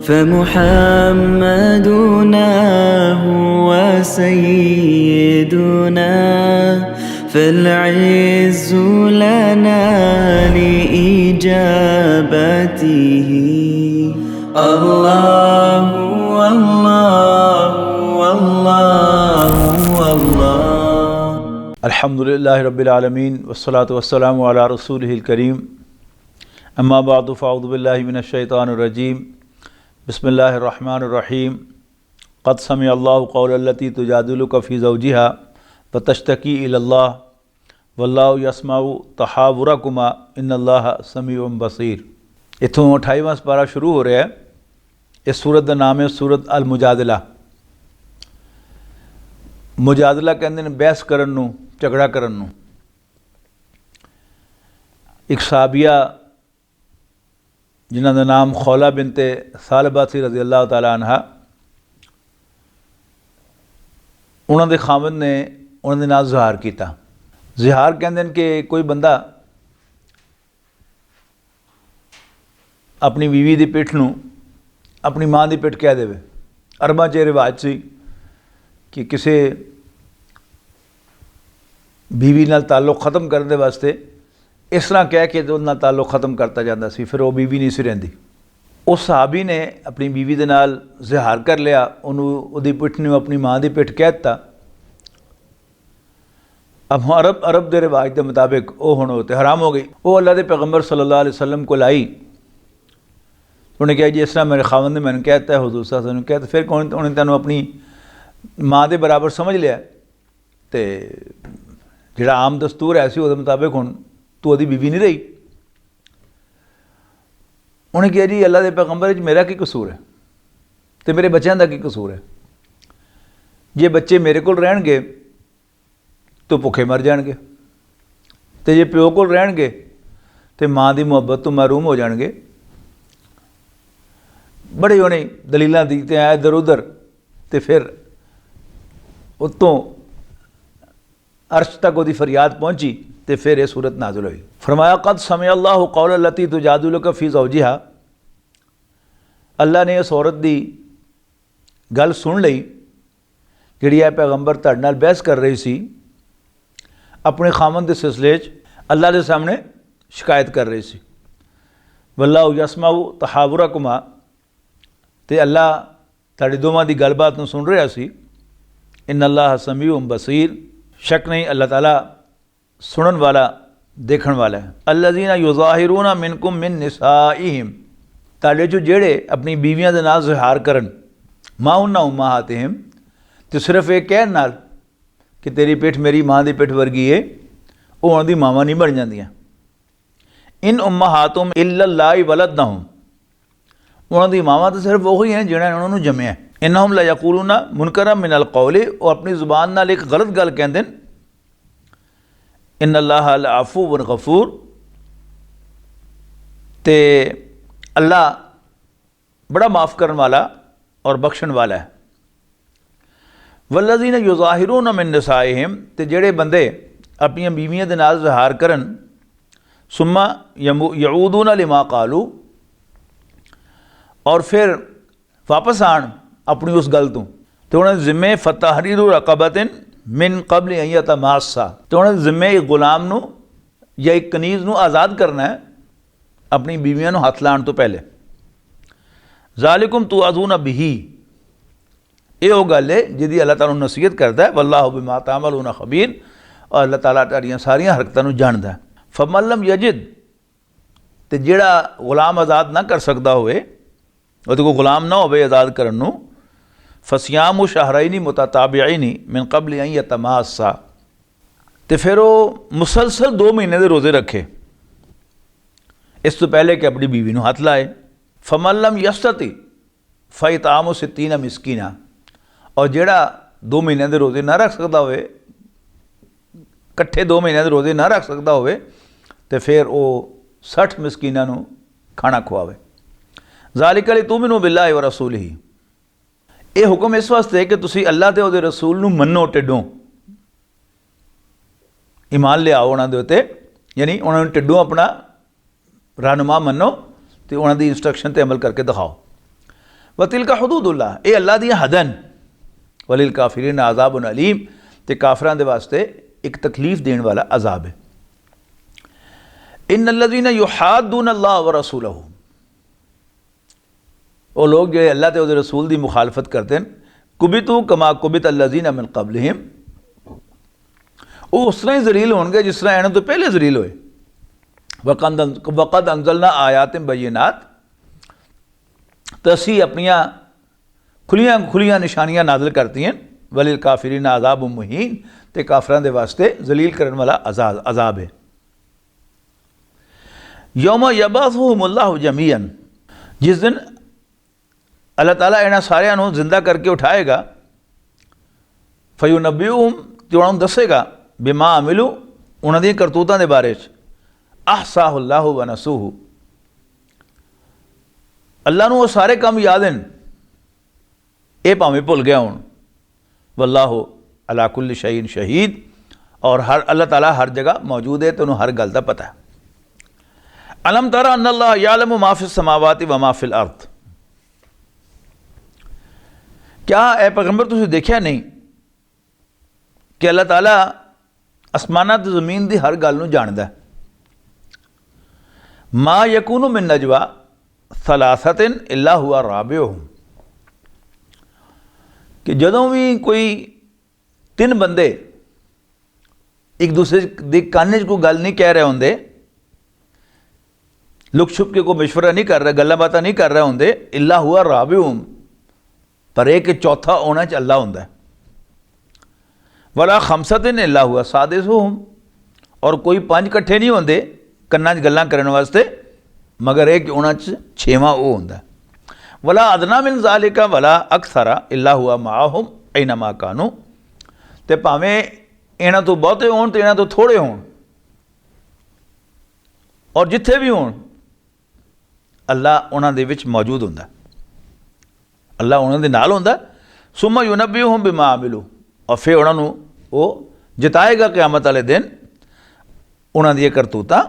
فمحمدنا هو سيدنا فالعز لنا لإجابته الله والله والله والله अल्हम्दुलिल्लाहि रब्बिल आलमीन वस्सलातु वस्सलामु अला रसूलिहिल करीम अम्मा बादु फ़अऊज़ु बिल्लाहि मिनश शैतानिर रजीम बिस्मिल्लाहिर रहमानिर रहीम क़द समिअल्लाहु क़ौलल्लती तुजादिलुका फ़ी ज़ौजिहा व तश्तकी इलल्लाह वल्लाहु यस्मउ तहावुरकुमा इन्नल्लाहा समीउन बसीर। इत्थों 28वां पारा शुरू हो रहा है। इस सूरत का नाम है सूरत अल मुजादिला। मुजादिला कहते हैं बहस करन नूं, झगड़ा करन नूं। एक साहबिया जिन्हां दा नाम खौला बिनते सालबा सी रज़ी अल्लाह तआला अन्हा, उन्हां दे खावंद ने उन्हां दे नाल ज़िहार कीता। ज़िहार कहते हैं कि कोई बंदा अपनी बीवी की पिठ नूं अपनी माँ की पिठ कह देवे। अरबां च रिवाज सी कि किसी बीवी नाल ताल्लुक ख़त्म करने वास्ते इस तरह कह के तो उन्हां ताल्लुक ख़त्म करता जाता सी, फिर वो बीवी नहीं सी रहिंदी। उस सहाबी ने अपनी बीवी दे नाल ज़िहार कर लिया, उन्होंने उहदी पिठ नूं अपनी माँ की पिठ कह दिता। अब अरब के रिवाज के मुताबिक वो हुण होते हराम हो गई। वो अल्लाह के पैगंबर सल्लल्लाहु अलैहि वसल्लम को लाई, उन्हें कहा जी इस तरह मेरे खावंद ने मैंने कहता है, हुज़ूर सल्लल्लाहु अलैहि वसल्लम कहते फिर कौन उन्हें तेनों अपनी माँ के बराबर समझ लिया तो जिहड़ा आम दस्तूर है सी उहदे मुताबिक हुण तू उहदी बीवी नहीं रही। उन्हें कहा जी अल्लाह के पैगंबर मेरा की कसूर है तो मेरे बच्चों का की कसूर है? जे बच्चे मेरे को रहणगे तो भुखे मर जाएंगे, तो जे प्यो को रहणगे तो माँ की मुहब्बत तो महरूम हो जाएंगे। बड़े उन्हें दलीलां दीतियां इधर उधर, तो फिर उत्तों अर्श तक वो फरियाद पहुँची तो फिर यह सूरत नाज़िल हुई। फरमाया क़द समिअल्लाहु क़ौलल्लती तुजादिलुका फ़ी ज़ौजिहा, अल्लाह ने इस औरत की गल सुन लई जिहड़ी है पैगंबर तुहाडे नाल बहस कर रही सी, अपने खामन के सिलसिले अल्लाह के सामने शिकायत कर रही सी। वल्लाहु यस्मउ तहावुरकुमा, तो अल्लाह तुहाडी दोवां दी गलबात नूं सुन रहा सी। इन्नल्लाह समीउन बसीर, शक नहीं अल्लाह ताला सुनन वाला देखण वाला है। अल्लज़ीना युज़ाहिरूना मिनकुम मिन निसाइहिम, तुहाडे चों जेड़े अपनी बीवियां दे नाल ज़िहार करन, मा उन्ना उम्माहातिहिम, तो सिर्फ ये कहण नाल कि तेरी पिठ मेरी माँ की पिठ वर्गी है, वो उन्हां दी मावां नहीं बन जांदियां। इन उम्माहातुम इल्लल्लाहि वलदनहुम, उन्हां दी मावां तो सिर्फ वही हैं जिन्हें उन्होंने जमया। इन्नहुम ला यक़ूलूना मुनकरम मिनल क़ौली, वो अपनी ज़ुबान नाल एक गलत गल कहंदे ने। इन्नल्लाहा लअफ़ूव्वुन गफ़ूर, ते अल्लाह बड़ा माफ़ करने वाला और बख्शण वाला है। वल्लज़ीना युज़ाहिरूना मिन निसाइहिम, ते जेड़े बंदे अपनी बीवियां दे नाल ज़िहार करन, सुम्मा यऊदूना लिमा क़ालू, और फिर वापस आन अपनी उस गल तो उन्हें ज़िम्मे फ़तहरीरु रक़बतिन मिन क़ब्ल अन यतमास्सा, तो उन्हें ज़िम्मे एक गुलाम नूं या एक कनीज़ नूं आज़ाद करना है अपनी बीवियां नूं हथ लाण तो पहले। ज़ालिकुम तुअज़ूना बिही, ये वो गल है जिहदी अल्लाह ताला नसीहत करता है। वल्लाहु बिमा तामलूना खबीर, और अल्लाह ताला तुहाडीआं सारियां हरकतां नूं जानदा है। फमन लम यजिद, ते जिहड़ा गुलाम आज़ाद ना कर सकदा होवे, उहदे कोल गुलाम ना होवे आज़ाद करन नूं, फसियामु शहरैनी मुतताबिईनी मिन क़ब्ल अन यतमास्सा, तो फिर वो मुसलसल 2 महीने के रोज़े रखे इस तो पहले कि अपनी बीवी नूं हथ लाए। फमन लम यस्तति फ़इतामु सित्तीना मिस्कीना, और जिहड़ा 2 महीने के रोज़े ना रख सकता होवे, कट्ठे 2 महीने के रोज़े ना रख सकता होवे, तो फिर वो 60 मिस्कीनां नूं खाना खुआवे। ज़ालिका लितुमिनु बिल्लाहि व रसूलिही, ये हुक्म इस वास्ते कि तुसी अल्लाह ते उहदे रसूल नूं मन्नो, टिड्डों ईमान ले आओ उन्हां दे उत्ते, यानी उन्होंने टिड्डों अपना रहनुमा मनो तो उन्होंने इंस्ट्रक्शन पर अमल करके दिखाओ। व तिलका हुदूदुल्लाह, ये अल्लाह दी हदन, वलिल काफिरीन अज़ाबुन अलीम, ते काफरां दे वास्ते एक तकलीफ देने वाला अजाब है। इन्नल्लज़ीना युहाद्दून अल्लाह व रसूलहू, वो लोग जो अल्लाह ते उहदे रसूल दी मुखालफत करते हैं, कुबितू कमा कुबित अल्लज़ीना मिन क़ब्लिहिम, वो उस तरह ही जलील होंगे जिस तरह इन्हों तो पहले जलील होए। वक़द अंज़लना आयातिन बय्यिनात, तो असी अपनियां खुलियां खुलियां निशानियां नाज़िल करती हैं। वलिल काफिरीन अज़ाबुन मुहीन, ते काफरां दे वास्ते जलील करने वाला अजाब है। यौम यबअसुहुमुल्लाहु जमीअन, जिस दिन अल्लाह ताला इन्हां सारियां नूं जिंदा करके उठाएगा, फयुनब्बिउहुम, ते उन्हां दसेगा, बिमा अमिलू, उन्हां दी करतूतां दे बारे च, अहसाहुल्लाहु व नसूहु, अल्लाह नूं वो सारे काम याद हैं, ये भावें भुल गया हुण। वल्लाहु अला कुल्लि शैइन शहीद, और हर अल्लाह ताला हर जगह मौजूद है, तो उन्होंने हर गल दा पता है। अलम तरा अन्नल्लाह यालमु मा फिस समावाति व मा फिल अर्द, क्या ए पैगंबर तुसीं देखिया नहीं कि अल्लाह ताला आसमानां ते ज़मीन दी हर गल नूं जाणदा है। मा यकूनु मिन नजवा सलासतिन इल्ला हुआ राबिउहुम, कि जदों भी कोई तीन बंदे एक दूसरे के काने च कोई गल नहीं कह रहे होंदे, लुक छुप के कोई मशवरा नहीं कर रहे, गल्लां बातां नहीं कर रहे होंदे, इल्ला हुआ राबिउहुम, पर एक चौथा होना च अल्लाह होंदा है। वला खमसतिन इल्ला हुआ सादिसुहुम, और कोई पंज कट्ठे नहीं होंदे कन्नां च गल्लां करने वास्ते, मगर एक उन्हां च छेवां वो होंदा है। वला अदना मिन ज़ालिका वला अक्सरा इल्ला हुआ माअहुम ऐनमा कानू, ते भावें इन्हां तो बहुते होण ते इन्हां तो थोड़े होण, और जिथे भी होण अल्लाह उन्हां दे विच मौजूद हुंदा, अल्लाह उन्हां दे नाल हुंदा। सुम्मा युनब्बिउहुम बिमा अमिलू, और फिर उन्हां नूं वो जिताएगा क़यामत वाले दिन उन्हां दी करतूतां,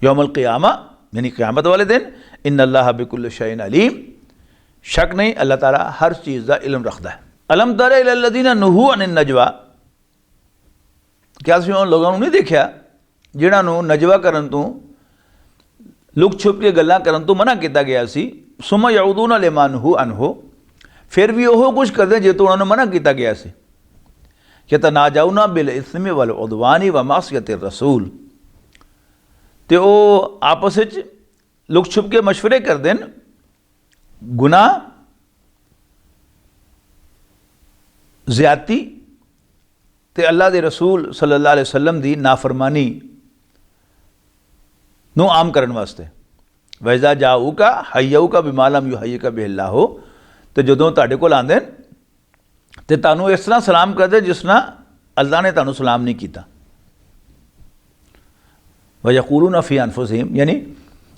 यौमुल क़ियामा यानी क़यामत वाले दिन। इन्नल्लाह बिकुल्लि शैइन अलीम, शक नहीं अल्लाह ताला हर चीज़ का इल्म रखता है। अलम तरा इलल्लज़ीना नुहू अनिन नजवा, क्या तुसीं उन लोगों को नहीं देखा जिन्हां नूं नजवा करन तो, लुक छुप के गल्लां करन तो मना किया गया सी। सुम्मा यऊदूना लिमा नुहू अनहु, फिर भी ओहो कुछ करदे जे तो उन्होंने मना किया गया सी। यतनाजाउना बिल इस्मी वल उदवानी व मासियतिर रसूल, ते वो आपस विच लुक छुप के मशवरे करते हैं, गुनाह, ज़्यादती ते अल्लाह दे रसूल सल्लल्लाहु अलैहि वसल्लम दी नाफरमानी नूं आम करने वास्ते। वैज़ा जाऊ का हय्यऊ का बिमालम यू हय्य का बिल्ला हो, तो जदों तुहाडे कोल आंदे ते तुहानूं इस तरह सलाम करदे जिस तरह अल्लाह ने तुहानूं सलाम नहीं किया। वयक़ूलूना फ़ी अनफुसिहिम, यानी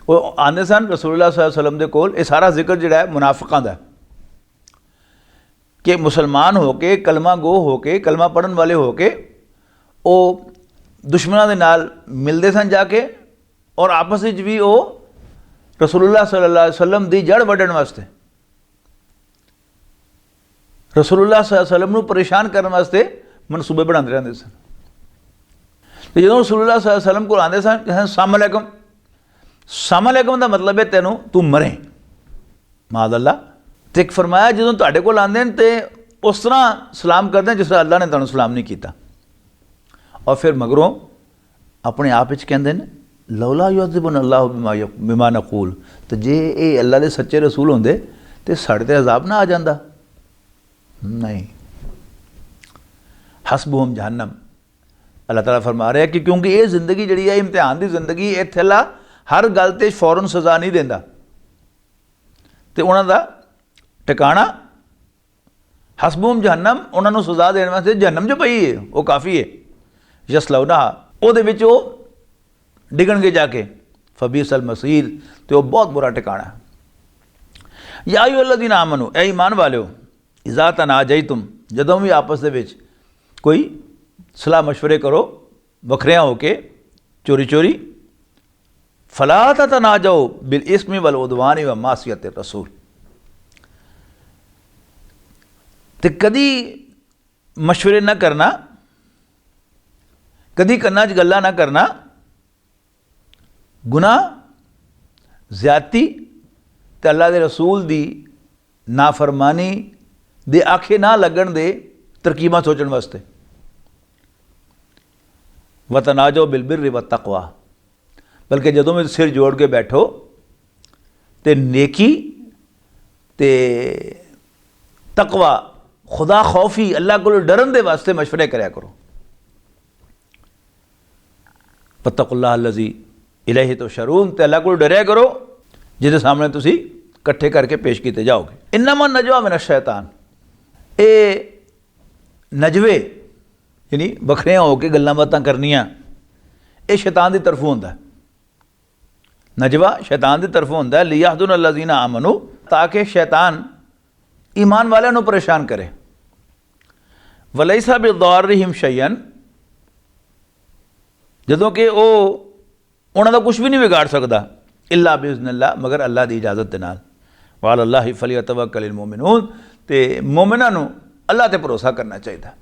वो आंदे सन रसूलुल्लाह सल्लल्लाहु अलैहि वसल्लम दे कोल। ये सारा जिक्र जिहड़ा है मुनाफिकां दा, कि मुसलमान होके कलमा गो होके कलमा पढ़न वाले होके वो दुश्मनां दे नाल मिलदे सन जाके, और आपस विच भी वो रसूलुल्लाह सल्लल्लाहु अलैहि वसल्लम दी जड़ वड्डण वास्ते, रसूलुल्लाह सल्लल्लाहु अलैहि वसल्लम नूं परेशान करने वास्ते मनसूबे बनाते रहते सन। तो जो रसूलुल्लाह सल्लल्लाहु अलैहि वसल्लम को आते सन, अस्सलामुअलैकुम, अस्सलामुअलैकुम का मतलब है तेनों तू मरे मादअल्लाह। तो एक फरमाया जो तुहाडे कोल आंदे ने ते उस तरह सलाम करते हैं जिस तरह अल्लाह ने तुहानूं सलाम नहीं किया। और फिर मगरों अपने आप विच कहंदे ने लौला युअज़्ज़िबुना अल्लाहु बिमा नक़ूल, तो जे ये अल्लाह दे सच्चे रसूल होंदे तो साढ़े ते अजाब ना आ जांदा। नहीं, हस्बुहुम जहन्नम, अल्लाह ताला फरमा रहा है कि क्योंकि ये जिंदगी जी है इम्तिहान की जिंदगी, इत्थे अल्लाह हर गल ते फौरन सज़ा नहीं देंदा, तो उन्हां दा ठिकाना हस्बुहुम जहन्नम, उन्होंने सज़ा देने वास्ते जहन्नम जो पई है वो काफ़ी है। यसलौना, उहदे विच वो डिगणगे जाके, फबीसल मसीर, तो वह बहुत बुरा ठिकाना है। या अय्युहल्लज़ीना आमनू, ए ईमान वालिओ, इज़ा तनाजयतुम, जदों भी आपस दे विच कोई सलाह मशवरे करो वखरियां होके चोरी चोरी, फला ततनाजौ बिल इस्मि वल उदवानी व मासियत रसूल। ते कदी मशवरे ना करना, कदी कन्ना च गल्लां ना करना, गुनाह ज़्यादती ते अल्लाह दे रसूल दी नाफरमानी दे आखे ना लगन दे तरकीबां सोचण वास्ते। वतनाजो बिल बिर्रि व तकवा, बल्कि जदों में सिर जोड़ के बैठो तो नेकी ते तकवा खुदा खौफी अल्लाह को डरन दे वास्ते मशवरे करया करो। फत्तकुल्लाह अल्लज़ी इलैहि तुहशरून, ते अल्लाह को डरया करो जिहदे सामने तुसी इकट्ठे करके पेश किए जाओगे। इन्नमा नजवा मिन शैतान, ये नजवे यानी बखरियां होकर गल्लां बातां करनियां, ये शैतान की तरफों होंदा है। नजवा शैतान की तरफों होंदा है। लियाहज़ुन अल्लज़ीना आमनू, ताकि शैतान ईमान वालियां नूं परेशान करे। वलैसा बिदारिहिम शैयन, जदों कि वो उन्हां दा कुछ भी नहीं बिगाड़ सकता, इल्ला बिइज़्निल्लाह, मगर अल्लाह की इजाज़त दे नाल। वअलल्लाहि फलियतवक्कलिल मोमिनून, ते मोमिनां नूं अल्लाह ते भरोसा करना चाहिए।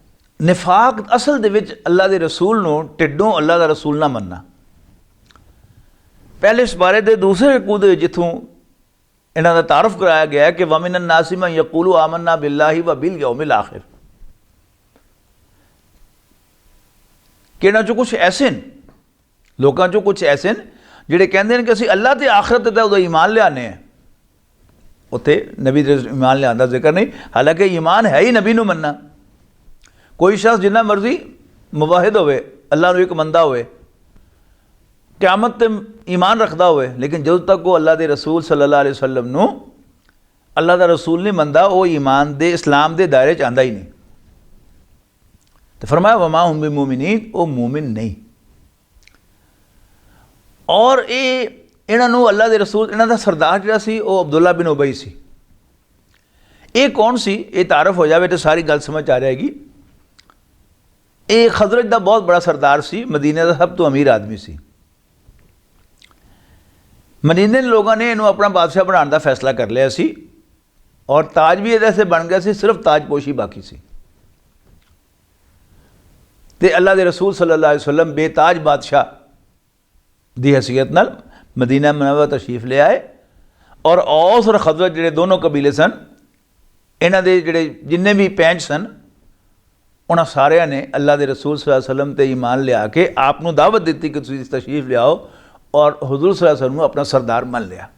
निफाक असल दे विच अल्लाह दे रसूल नूं टिड्डों अल्लाह दा रसूल ना मनना। पहले इस बारे दे दूसरे कूद जिथों इन्हां दा तारफ कराया गया है कि वमिन अन्नासि मन यक़ूलु आमन्ना बिल्लाहि व बिल यौमिल आखिर, कि इन्हां चों कुछ ऐसे न, लोकां चों कुछ ऐसे न जिहड़े कहंदे न कि असीं अल्लाह ते आखिरत दा उहदा ईमान लियाने हैं। उत्थे नबी दे ईमान लियान दा जिक्र नहीं, हालांकि ईमान है ही नबी नूं मनना। कोई शख्स जिन्ना मर्जी मुवाहिद होवे, अल्लाह नूं एक मनदा होवे, क़यामत ते ईमान रखदा होवे, लेकिन जदों तक वो अल्लाह दे रसूल सल्लल्लाहु अलैहि वसल्लम नूं अल्लाह दा रसूल नहीं मनदा, वो ईमान दे इस्लाम दे दायरे च आंदा ही नहीं। तो फरमाया वमा हुम बिमुमिनीन, वो मोमिन नहीं। और ये इन्हां नूं अल्लाह दे रसूल, इन्हां दा सरदार जिहड़ा सी वो अब्दुल्ला बिन उबई सी। ये कौन सी, ये तारफ हो जाए तो सारी गल समझ आ जाएगी। ये खजरज का बहुत बड़ा सरदार सी, मदीने का सब तो अमीर आदमी सी। मदीने के लोगों ने इन्हों अपना बादशाह बनाने का फैसला कर लिया सी, और ताज भी ऐसे बन गया सी, सिर्फ ताजपोशी बाकी सी। ते अल्लाह के रसूल सल्लल्लाहु अलैहि वसल्लम बेताज बादशाह दी हैसियत नाल मदीना मुनव्वरा तशरीफ ले आए, और औस और खजरज जिहड़े दोनों कबीले सन, इन्हां दे जिहड़े जिन्ने भी पैंच सन, उन्हां सारियां ने अल्लाह के रसूल सल्लल्लाहु अलैहि वसल्लम ते ईमान लिया के आप नूं दावत दी कि तुसीं तशरीफ लियाओ, और हुजूर सल्लल्लाहु अलैहि वसल्लम नूं अपना सरदार मान लिया।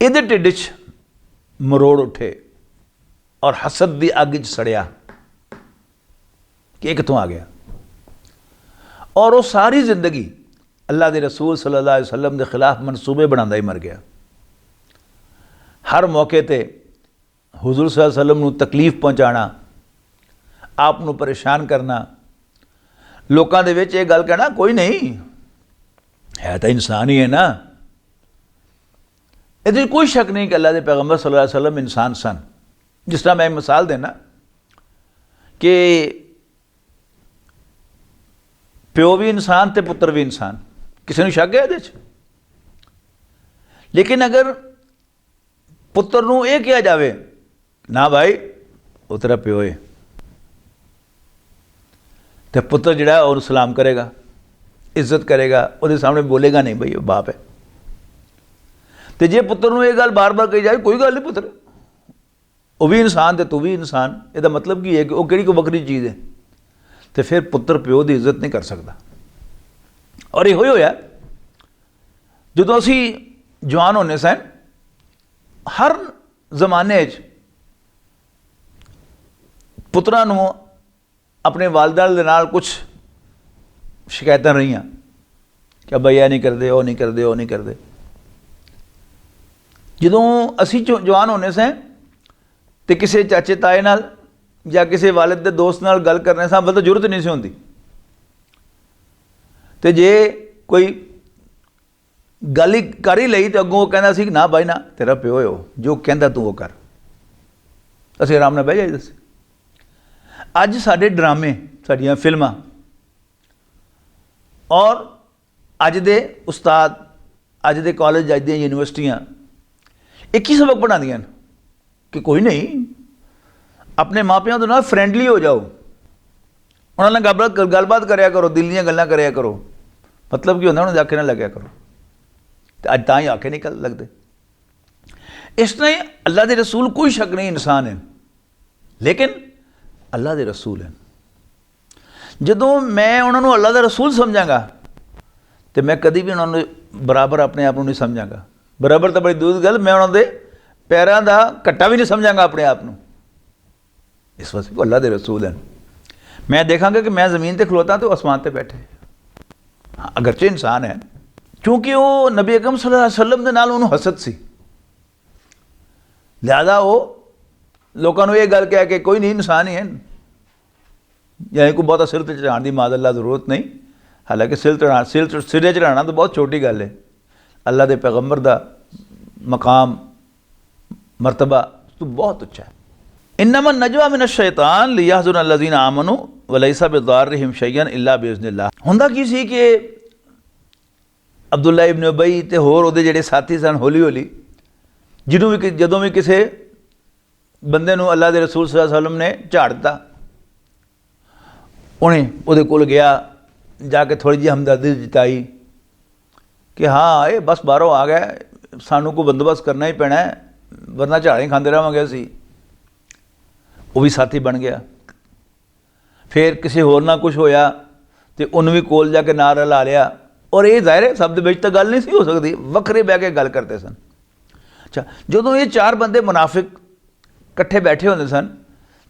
इहदे ढिड च मरोड़ उठे और हसद की अग च सड़िया कि कितों आ गया, और वो सारी जिंदगी अल्लाह के रसूल सल्लल्लाहु अलैहि वसल्लम के खिलाफ मनसूबे बनाता ही मर गया। हर मौके ते हुजूर सल्लल्लाहु अलैहि वसल्लम नूं तकलीफ पहुँचाना, आप नूं परेशान करना, लोगों के विच ये गल कहना कोई नहीं है तो इंसान ही है ना। ये कोई शक नहीं कि अल्लाह के पैगंबर सल्लल्लाहु अलैहि वसल्लम इंसान सन। जिस तरह मैं एक मिसाल देना कि प्यो भी इंसान ते पुत्र भी इंसान, किसी ने शक है ये? लेकिन अगर पुत्र नूं ये कहा जाए ना भाई वो तेरा प्यो है, तो पुत्र जिहड़ा है उन्हें सलाम करेगा, इज्जत करेगा, वो सामने बोलेगा नहीं भाई वो बाप है। तो जे पुत्र नूं ये गल बार बार कही जाए कोई गल नहीं, पुत्र वो भी इंसान तो तू भी इंसान, इसका मतलब की है कि वो किहड़ी कोई वक्री चीज़ है, तो फिर पुत्र प्यो की इज्जत नहीं कर सकता। और यो होया जदों असीं जवान होने सन, हर जमाने पुत्रां नूं अपने वालिदां दे नाल कुछ शिकायतां रही कि भाई यह नहीं करते, वो नहीं करते, वो नहीं करते। जदों असीं जवान होने से तो किसी चाचे ताए नाल या किसी वालिद दे दोस्त नाल गल करने से मतलब जरूरत नहीं सी होंदी। तो जे कोई गल ही कर ही लई तो अगों कहना सी ना भाई ना तेरा प्यो है, जो कहता तू वो कर, असीं आराम नाल बह जाईदा सी। अज साडे ड्रामे, साडियां फिल्मां और अज दे उस्ताद, अज दे कॉलेज, अज दी यूनिवर्सिटियां एक ही सबक पढ़ांदियां कि कोई नहीं, अपने मापिਆਂ ਦੇ ਨਾਲ फ्रेंडली हो जाओ, ਉਹਨਾਂ ਨਾਲ ਗੱਲਬਾਤ ਕਰਿਆ ਕਰੋ, ਦਿਲ ਦੀਆਂ ਗੱਲਾਂ ਕਰਿਆ ਕਰੋ। मतलब ਕੀ ਹੁੰਦਾ, ਉਹਨਾਂ ਦੇ ਆਖੇ ਨਾ ਲੱਗਿਆ ਕਰੋ। ਤੇ ਅੱਜ ਤਾਂ ਹੀ ਆਖੇ ਨਿਕਲ ਲੱਗਦੇ। ਇਸ ਤਰ੍ਹਾਂ ਹੀ ਅੱਲਾ ਦੇ ਰਸੂਲ, ਕੋਈ ਸ਼ੱਕ ਨਹੀਂ ਇਨਸਾਨ ਹੈ, ਲੇਕਿਨ ਅੱਲਾ ਦੇ ਰਸੂਲ ਹੈ। ਜਦੋਂ ਮੈਂ ਉਹਨਾਂ ਨੂੰ ਅੱਲਾ ਦਾ ਰਸੂਲ ਸਮਝਾਂਗਾ ਤੇ ਮੈਂ ਕਦੀ ਵੀ ਉਹਨਾਂ ਨੂੰ ਬਰਾਬਰ ਆਪਣੇ ਆਪ ਨੂੰ ਨਹੀਂ ਸਮਝਾਂਗਾ। ਬਰਾਬਰ ਤਾਂ ਬੜੀ ਦੂਰ ਦੀ ਗੱਲ, ਮੈਂ ਉਹਨਾਂ ਦੇ ਪੈਰਾਂ ਦਾ ਘੱਟਾ ਵੀ ਨਹੀਂ ਸਮਝਾਂਗਾ ਆਪਣੇ ਆਪ ਨੂੰ। ਇਸ ਵਾਸਤੇ ਅੱਲਾ ਦੇ ਰਸੂਲ ਹਨ। ਮੈਂ ਦੇਖਾਂਗਾ ਕਿ ਮੈਂ ਜ਼ਮੀਨ ਤੇ ਖਲੋਤਾ ਤੇ ਉਹ ਅਸਮਾਨ ਤੇ ਬੈਠੇ। ਹਾਂ, ਅਗਰਚੇ ਇਨਸਾਨ ਹੈ, ਕਿਉਂਕਿ ਉਹ ਨਬੀ ਅਕਰਮ ਸੱਲੱਲਾਹੁ ਅਲੈਹਿ ਵਸੱਲਮ ਦੇ ਨਾਲ ਉਹਨੂੰ ਹਸਦ ਸੀ, ਲਿਹਾਜ਼ਾ ਉਹ ਲੋਕਾਂ ਨੂੰ ਇਹ ਗੱਲ ਕਹਿ ਕੇ ਕੋਈ ਨਹੀਂ, ਇਨਸਾਨ ਹੀ ਹੈ, ਯਾਨੀ ਕੋਈ ਬਹੁਤਾ ਸਿਰ ਤੇ ਚੜਾਉਣ ਦੀ ਮਾਜ਼ਅੱਲਾ ਜ਼ਰੂਰਤ ਨਹੀਂ। ਹਾਲਾਂਕਿ ਸਿਰੇ ਚੜਾਉਣਾ ਤਾਂ ਬਹੁਤ ਛੋਟੀ ਗੱਲ ਹੈ। ਅੱਲਾ ਦੇ ਪੈਗੰਬਰ ਦਾ ਮਕਾਮ ਮਰਤਬਾ ਤੋਂ ਬਹੁਤ ਉੱਚਾ ਹੈ। इन्नमा नजवा मिन शैतान लियहज़ुन अल्लज़ीना आमनू वलैसा बिज़ारिहिम शैयन इल्ला बिइज़्निल्लाह। ਹੁੰਦਾ ਕੀ ਸੀ ਕਿ ਅਬਦੁੱਲਾ ਇਬਨ ਉਬਈ ਤੇ ਹੋਰ ਉਹਦੇ ਜਿਹੜੇ ਸਾਥੀ ਸਨ, ਹੌਲੀ ਹੌਲੀ ਜਦੋਂ ਵੀ ਕਿਸੇ ਬੰਦੇ ਨੂੰ ਅੱਲਾ ਦੇ ਰਸੂਲ ਸੱਲੱਲਾਹੁ ਅਲੈਹਿ ਵਸੱਲਮ ਨੇ ਝਾੜ ਦਿੱਤਾ, ਉਹਨੇ ਉਹਦੇ ਕੋਲ ਗਿਆ, ਜਾ ਕੇ ਥੋੜ੍ਹੀ ਜਿਹੀ ਹਮਦਰਦੀ ਜਤਾਈ ਕਿ ਹਾਂ ਇਹ ਬਸ ਬਾਹਰੋਂ ਆ ਗਿਆ, ਸਾਨੂੰ ਕੋਈ ਬੰਦੋਬਸਤ ਕਰਨਾ ਹੀ ਪੈਣਾ, ਵਰਨਾ ਝਾੜੇ ਖਾਂਦੇ ਰਹਾਂਗੇ ਅਸੀਂ। ਉਹ ਵੀ ਸਾਥੀ ਬਣ ਗਿਆ। ਫਿਰ ਕਿਸੇ ਹੋਰ ਨਾਲ ਕੁਛ ਹੋਇਆ ਤੇ ਉਹਨੂੰ ਵੀ ਕੋਲ ਜਾ ਕੇ ਨਾਲ ਰਲਾ ਲਿਆ। ਔਰ ਇਹ ਜ਼ਾਹਿਰ ਹੈ ਸਭ ਦੇ ਵਿੱਚ ਤਾਂ ਗੱਲ ਨਹੀਂ ਸੀ ਹੋ ਸਕਦੀ, ਵੱਖਰੇ ਬਹਿ ਕੇ ਗੱਲ ਕਰਦੇ ਸਨ। ਅੱਛਾ, ਜਦੋਂ ਇਹ ਚਾਰ ਬੰਦੇ ਮੁਨਾਫਿਕ ਇਕੱਠੇ ਬੈਠੇ ਹੁੰਦੇ ਸਨ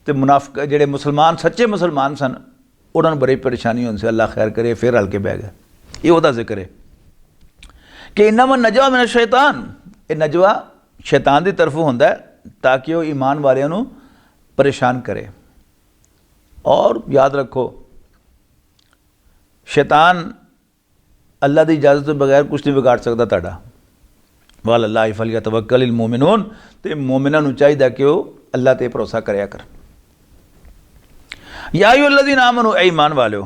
ਤੇ ਮੁਨਾਫਿਕ ਜਿਹੜੇ ਮੁਸਲਮਾਨ, ਸੱਚੇ ਮੁਸਲਮਾਨ ਸਨ, ਉਹਨਾਂ ਨੂੰ ਬੜੀ ਪਰੇਸ਼ਾਨੀ ਹੁੰਦੀ ਸੀ। ਅੱਲਾ ਖੈਰ ਕਰੇ, ਫਿਰ ਰਲ ਕੇ ਬਹਿ ਗਏ। ਇਹ ਉਹਦਾ ਜ਼ਿਕਰ ਹੈ ਕਿ ਇਨਮਾ ਨਜਵਾ ਮਿਨ ਸ਼ੈਤਾਨ। ਇਹ ਨਜਵਾ ਸ਼ੈਤਾਨ ਦੀ ਤਰਫੋਂ ਹੁੰਦਾ ਹੈ ਤਾਂ ਕਿ ਉਹ ਈਮਾਨ ਵਾਲਿਆਂ ਨੂੰ परेशान करे। और याद रखो, शैतान अल्लाह की इजाज़त के बगैर कुछ नहीं बिगाड़ सकता तुहाडा। वल अल्लाह फलयतवक्कलिल मोमिनून। तो मोमिना नूं चाहिए कि वो अल्लाह ते भरोसा करया कर। या अय्युहल्लज़ीना आमनू, ऐ ईमान वालिओ,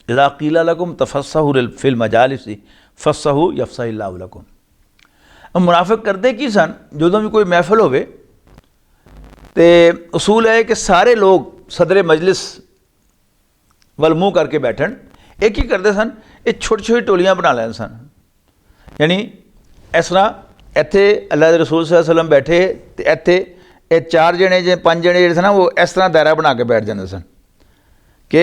इज़ा क़ीला लकुम तफ़स्सहू फ़िल मजालिस फ़स्सहू यफ़्सहिल्लाहु लकुम। मुनाफिक करते की सन, जदों भी कोई महफिल होवे तो उसूल है कि सारे लोग सदरे मजलिस वल मूँह करके बैठन। एक ही करते सन, ये छोटी छोटी टोलियां बना लें सन। यानी इस तरह इत्थे अल्लाह के रसूल सल्लल्लाहु अलैहि वसल्लम बैठे तो इत्थे ये चार जने जे पंज जने जिहड़े सन वो इस तरह दायरा बना के बैठ जाते सन कि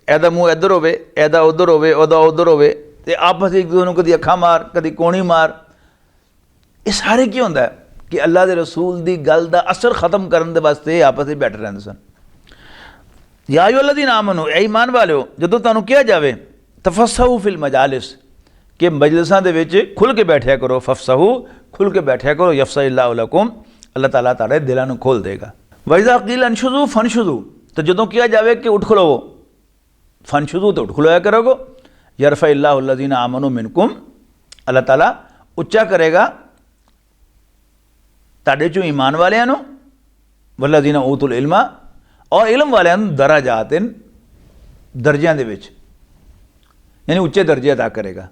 एदा मूँह इधर होवे, एदा उधर होवे, ओदा उधर होवे, ते आपस एक दूसरे नूं कदी अखां मार, कदी कोणी मार। ये सारे की हुंदा है कि अल्लाह के रसूल की गल का असर खत्म करने वास्ते आपस में बैठे रहते सन। या अय्युहल्लज़ीना आमनू, ऐ ईमान वालिओ, जदों तुहानूं कहा जाए तफ़स्सहू फ़िल मजालिस कि मजलिसां दे विच खुल के बैठिया करो, फ़फ़्सहू खुल के बैठिया करो, यफ़्सहिल्लाहु लकुम, अल्लाह ताला तुहाडे दिलां नूं खोल देगा। व इज़ा क़ीला अनशुज़ू फ़नशुज़ू, तो जदों कहा जाए कि उठ खलोवो, फ़नशुज़ू तो उठ खलोया करोगे। यरफ़इल्लाहु अल्लज़ीना आमनू मिनकुम, अल्लाह ताला उच्चा करेगा तुहाडे चों ईमान वालियां नूं, वल्लज़ीना ऊतुल इल्मा, और इलम वालियां नूं दराजातिन, दर्जियां दे विच, यानी उच्चे दर्जे अदा करेगा।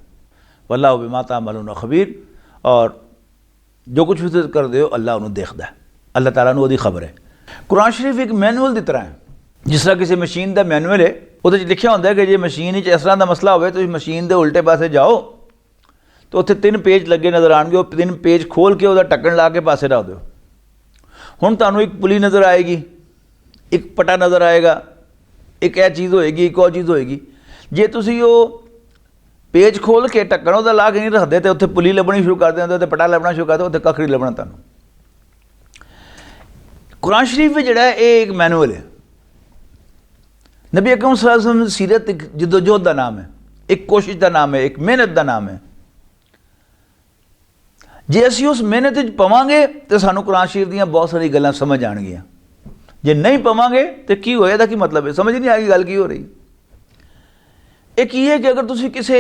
वल्लाहु बिमा तामलून खबीर, और जो कुछ भी करदे हो अल्लाह उन्होंने देखदा है, अल्लाह ताला नूं ओहदी खबर है। कुरान शरीफ एक मैनुअल की तरह है, जिस तरह किसी मशीन का मैनुअल है, वो लिखा होंदा है कि जे मशीन इस तरह का मसला हो तो मशीन के उल्टे पासे जाओ तो उत्थे 3 पेज लगे नज़र आएंगे, वो 3 पेज खोल के उसका ढक्कन ला के पासे रख दो। हुण तुहानूं एक पुली नज़र आएगी, एक पटा नज़र आएगा, एक यह चीज़ होएगी, एक और चीज़ होएगी। जे तुसीं वो पेज खोल के ढक्कन उसदा ला के नहीं रखते तो उत्थे पुली लभनी शुरू कर देंगे, तो पटा लभना शुरू कर दो, उत्थे कख नहीं लभना तुहानूं। कुरान शरीफ में जिहड़ा ये एक मैनुअल है। नबी अकरम सल्लल्लाहु अलैहि वसल्लम की सीरत एक जदोजहद का नाम है, एक कोशिश का नाम है, एक मेहनत का नाम है। जे असीं उस मेहनत विच पवांगे तो सानूं कुरान शरीफ दीयां बहुत सारी गल्लां समझ आउणगीआं। जे नहीं पवांगे तो की होया, दा की मतलब है, समझ नहीं आएगी गल की हो रही। एक ये है कि अगर तुसीं किसी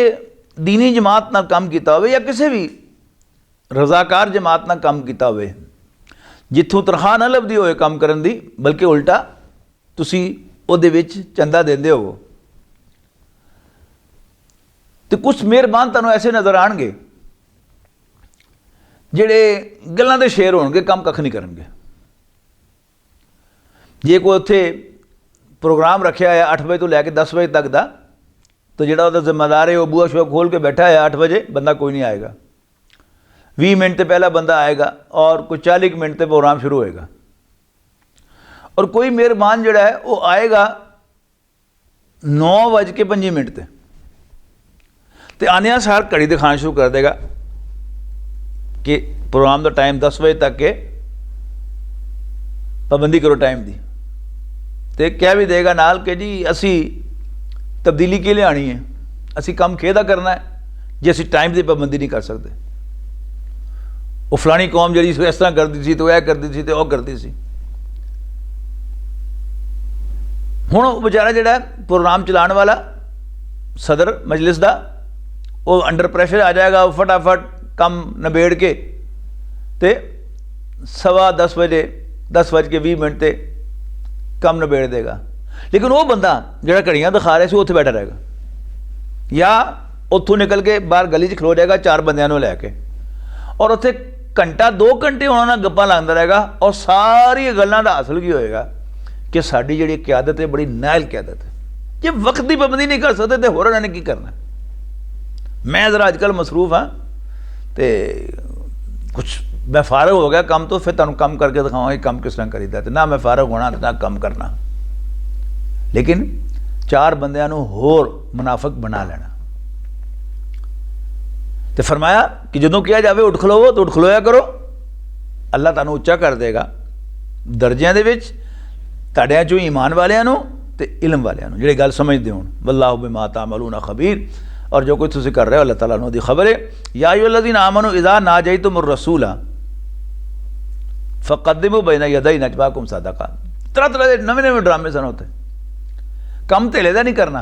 दीनी जमात नाल काम कीता होवे या किसी भी रज़ाकार जमात नाल काम कीता होवे, जिथों तनख्वाह ना लभदी होए काम करन दी, बल्कि उल्टा तुसीं ਉਹਦੇ ਵਿੱਚ ਚੰਦਾ ਦਿੰਦੇ ਹੋ, तो कुछ मेहरबान तुहानूं ऐसे नज़र आउणगे ਜਿਹੜੇ ਗੱਲਾਂ ਦੇ ਸ਼ੇਰ ਹੋਣਗੇ, ਕੰਮ ਕੱਖ ਨਹੀਂ ਕਰਨਗੇ। ਜੇ ਕੋਈ ਉੱਥੇ ਪ੍ਰੋਗਰਾਮ ਰੱਖਿਆ ਹੈ 8 ਵਜੇ ਤੋਂ ਲੈ ਕੇ 10 ਵਜੇ ਤੱਕ ਦਾ, ਤਾਂ ਜਿਹੜਾ ਉਹਦਾ ਜ਼ਿੰਮੇਦਾਰ ਹੈ ਉਹ ਬੂਹਾ ਸ਼ੂਹਾ ਖੋਲ੍ਹ ਕੇ ਬੈਠਾ ਹੈ 8 ਵਜੇ, ਬੰਦਾ ਕੋਈ ਨਹੀਂ ਆਏਗਾ। 20 ਮਿੰਟ ਤੋਂ ਪਹਿਲਾਂ ਬੰਦਾ ਆਏਗਾ ਔਰ ਕੋਈ 40 ਮਿੰਟ ਤੇ ਪ੍ਰੋਗਰਾਮ ਸ਼ੁਰੂ ਹੋਏਗਾ। ਔਰ ਕੋਈ ਮਿਹਰਬਾਨ ਜਿਹੜਾ ਹੈ ਉਹ ਆਏਗਾ 9:05 ਤੇ ਆਉਂਦਿਆਂ ਸਾਰ ਘੜੀ ਦਿਖਾਉਣਾ ਸ਼ੁਰੂ ਕਰ ਦੇਗਾ कि प्रोग्राम का टाइम 10 बजे तक के पाबंदी करो टाइम की। तो कह भी देगा नाल कि जी असी तब्दीली के लियानी है, असी काम खेदा करना है, जे असी टाइम की पाबंदी नहीं कर सकते। वो फलानी कौम जी इस तरह करती सी तो यह करती सी तो वह करती सी। हुण बेचारा जिहड़ा प्रोग्राम चलाने वाला सदर मजलिस का वो अंडर प्रेशर आ जाएगा, वो फटाफट काम नबेड़ के ते 10:15 बजे 10:20 ते काम नबेड़ देगा। लेकिन वो बंदा जिहड़ा घड़ियां दिखा रहा सी उत्थे बैठा रहेगा, या उत्थों निकल के बाहर गली च खलो जाएगा 4 बंदियां नूं लैके, और उत्थे घंटा 2 घंटे उन्हां नाल गप्पां लांदा रहेगा। और सारी गल्लां दा हासिल की होएगा कि साडी जिहड़ी क़यादत है बड़ी नायल क़यादत है। जे वक्त की पाबंदी नहीं कर सकते तो होरां ने की करना। मैं जरा अजकल मसरूफ हाँ तो कुछ मैं फारग हो गया काम तो फिर तुहानूं काम करके दिखावांगे काम किस तरह करीदा। तो ना मैं फारग होना ना काम करना, लेकिन 4 बंदियां नूं होर मुनाफिक बना लेना। तो फरमाया कि जदों कहा जाए उठ खलोवो तो उठ खलोया करो, अल्लाह तुहानूं उच्चा कर देगा दर्जियां दे विच, तुहाडियां चों ईमान वालियां नूं ते इलम वालियां नूं जिहड़े गल समझदे होण। वल्लाहु बिमा तामलून खबीर, और जो कुछ तुसीं कर रहे हो अल्लाह ताला नूं दी खबर है। या अय्युहल्लज़ीना आमनू इज़ा नाजयतुमुर रसूला फ़क़द्दिमू बैना यदै नजवाकुम सदक़ा। तरह के नवे ड्रामे सन उत्ते, काम धेले दा नहीं करना।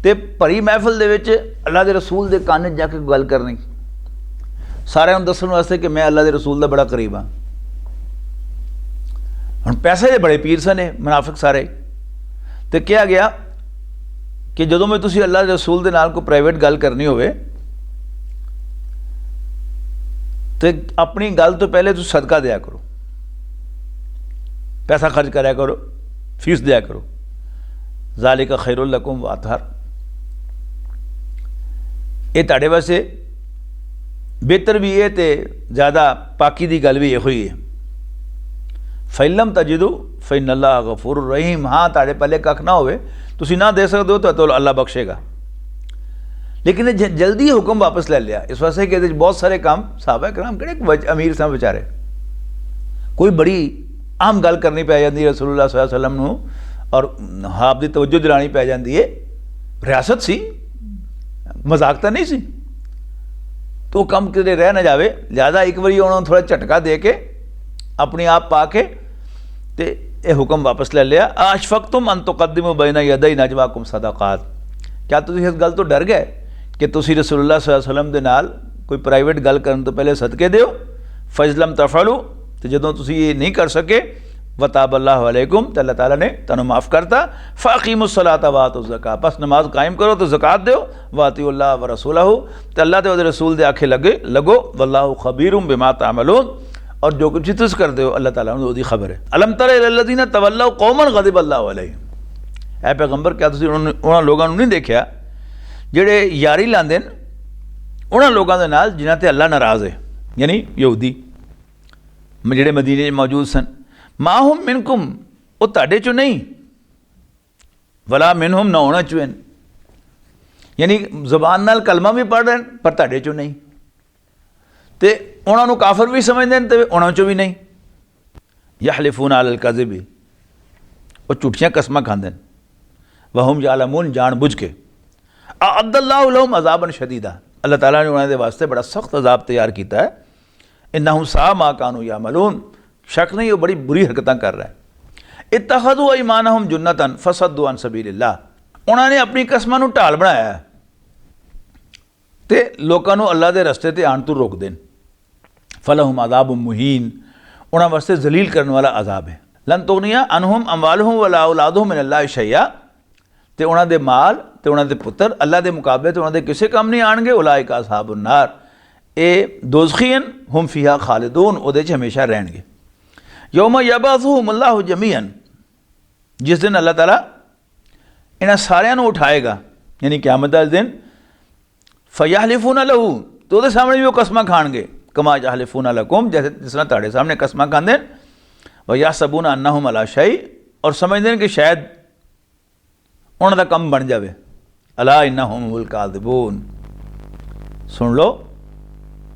तो भरी महफिल दे विच अल्लाह के रसूल के कान च जाके गल करनी, सारिਆਂ ਨੂੰ दस्सण वास्ते कि मैं अल्लाह के रसूल का बड़ा करीब हाँ। हुण पैसे दे बड़े पीर सन मुनाफिक सारे। तो कहा गया कि जदों में तुसी अल्लाह के रसूल दे नाल कोई प्राइवेट गल करनी होवे तो अपनी गल तो पहले तुसी सदका दिया करो, पैसा खर्च कराया करो, फीस दिया करो। ज़ालिका खैरुल लकुम व अतहर, ये तुहाडे वास्ते बेहतर भी है तो ज़्यादा पाकी की गल भी इहो ही है। फैलम तजिदू फ़इन्नल्लाह गफूरुर रहीम। हाँ तुहाडे पहले कख ना होवे, तुसी ना दे सकते हो तो अल्लाह बख्शेगा। लेकिन जल्दी हुक्म वापस ले लिया इस वास्ते कि बहुत सारे काम साहबा कराम किहड़े अमीर सन बेचारे, कोई बड़ी आम गल करनी पै जाती रसूलुल्लाह सल्लल्लाहु अलैहि वसल्लम नूं और आप की तवज्जो दिलानी पै जाती है। रियासत सी, मजाक तो नहीं सी, तो काम किते रह ना जाए, लिहाजा एक बारी उन्होंने थोड़ा झटका दे के अपनी आप पा के ते ये हुक्म वापस ले लिया। अशफक्तुम अन तुक़द्दिमू बैना यदै नजवाकुम सदक़ात। क्या तुसीं इस गल तो डर गए कि तुसीं रसूलुल्लाह सल्लल्लाहु अलैहि वसल्लम दे नाल कोई प्राइवेट गल करन तो पहले सदके दिओ। फजलम तफलू, तो जदों तुसीं ये नहीं कर सके वताबल्लाहु अलैकुम, तो अल्लाह ताला ने तुहानूं माफ़ करता। फ़अक़ीमुस्सलाता व आतुज़ ज़कात, बस नमाज कायम करो तो ज़कात दो। वातिउल्लाह व रसूलहू, तो अल्लाह ते उहदे रसूल दे आखे लगो। वल्लाहु ख़बीरुम बिमा तामलून, और जो कुछ तुसीं करदे हो अल्लाह ताला नूं उहदी खबर है। अलम तरा इलल्लज़ीना तवल्लव कौमन ग़ज़िबल्लाहु अलैहिम। ऐ पैगंबर क्या तुसीं उन्हां लोगों नूं नहीं देखिया जिहड़े यारी लांदे ने उन्हां लोगों दे नाल जिन्हां ते अल्लाह नाराज़ है, यानी यहूदी जिहड़े मदीने मौजूद सन। माहुम मिनकुम, वो तुहाडे चों नहीं, वला मिनहुम, ना उन्हां चों, यानी ज़बान नाल कलमा भी पढ़ रहे पर तुहाडे चों नहीं, तो उन्होंने काफिर भी समझते हैं तो उन्होंने चो भी नहीं। यहलिफून अलल कज़िबी, वो झूठियां कसमां खांदे ने। वहुम यालमून, जान बुझ के। अअद्दल्लाहु लहुम अज़ाबन शदीदा, अल्लाह ताला ने उन्होंने वास्ते बड़ा सख्त अजाब तैयार किया है। इन्नहुम सा मा कानू यामलून, शक नहीं वो बड़ी बुरी हरकतें कर रहा है। इत्तखज़ू ऐमानहुम जुन्नतन फसद्दू अन सबीलिल्लाह, उन्होंने अपनी कसमां नूं ढाल बनाया है तो लोगों को अल्लाह के रस्ते ते आण तो रोक देन। फलहुम अज़ाब मुहीन, उन्होंने वास्ते जलील करने वाला अजाब है। लन तुगनिया अनहुम अमवालुहुम वला औलादुहुम मिनल्लाहि शैया, तो उन्होंने माल ਤੇ ਉਹਨਾਂ ਦੇ ਪੁੱਤਰ ਅੱਲਾ ਦੇ ਮੁਕਾਬਲੇ ਤੇ ਉਹਨਾਂ ਦੇ ਕਿਸੇ ਕੰਮ ਨਹੀਂ ਆਣਗੇ। ਉਲਾਇਕਾ ਅਸਹਾਬੁਨ ਨਾਰ, ਇਹ ਦੋਜ਼ਖੀਨ ਹੁਮ ਫੀਹਾ ਖਾਲਿਦੂਨ, ਉਹਦੇ 'ਚ ਹਮੇਸ਼ਾ ਰਹਿਣਗੇ। ਯੌਮ ਯਬਅਸੁਹੁਮ ਅੱਲਾਹੁ ਜਮੀਅਨ, ਜਿਸ ਦਿਨ ਅੱਲਾਹ ਤਾਲਾ ਇਹਨਾਂ ਸਾਰਿਆਂ ਨੂੰ ਉਠਾਏਗਾ, ਯਾਨੀ ਕਿਆਮਤ ਦਾ ਦਿਨ। ਫਯਹਲਿਫੂਨ ਲਹੂ, तो ਉਹਦੇ ਸਾਹਮਣੇ ਵੀ ਉਹ ਕਸਮਾਂ ਖਾਣਗੇ। ਕਮਾ ਯਹਲਿਫੂਨ ਲਕੁਮ, ਜੈਸੇ ਜਿਸ ਤਰ੍ਹਾਂ ਤੁਹਾਡੇ ਸਾਹਮਣੇ ਕਸਮਾਂ ਖਾਂਦੇ ਨੇ। ਵਯਹਸਬੂਨ अन्नहुम अला शै, और समझते हैं कि शायद उन्हों का कम बन जाए। अला इन्नहुम हुमुल काज़िबून, सुन लो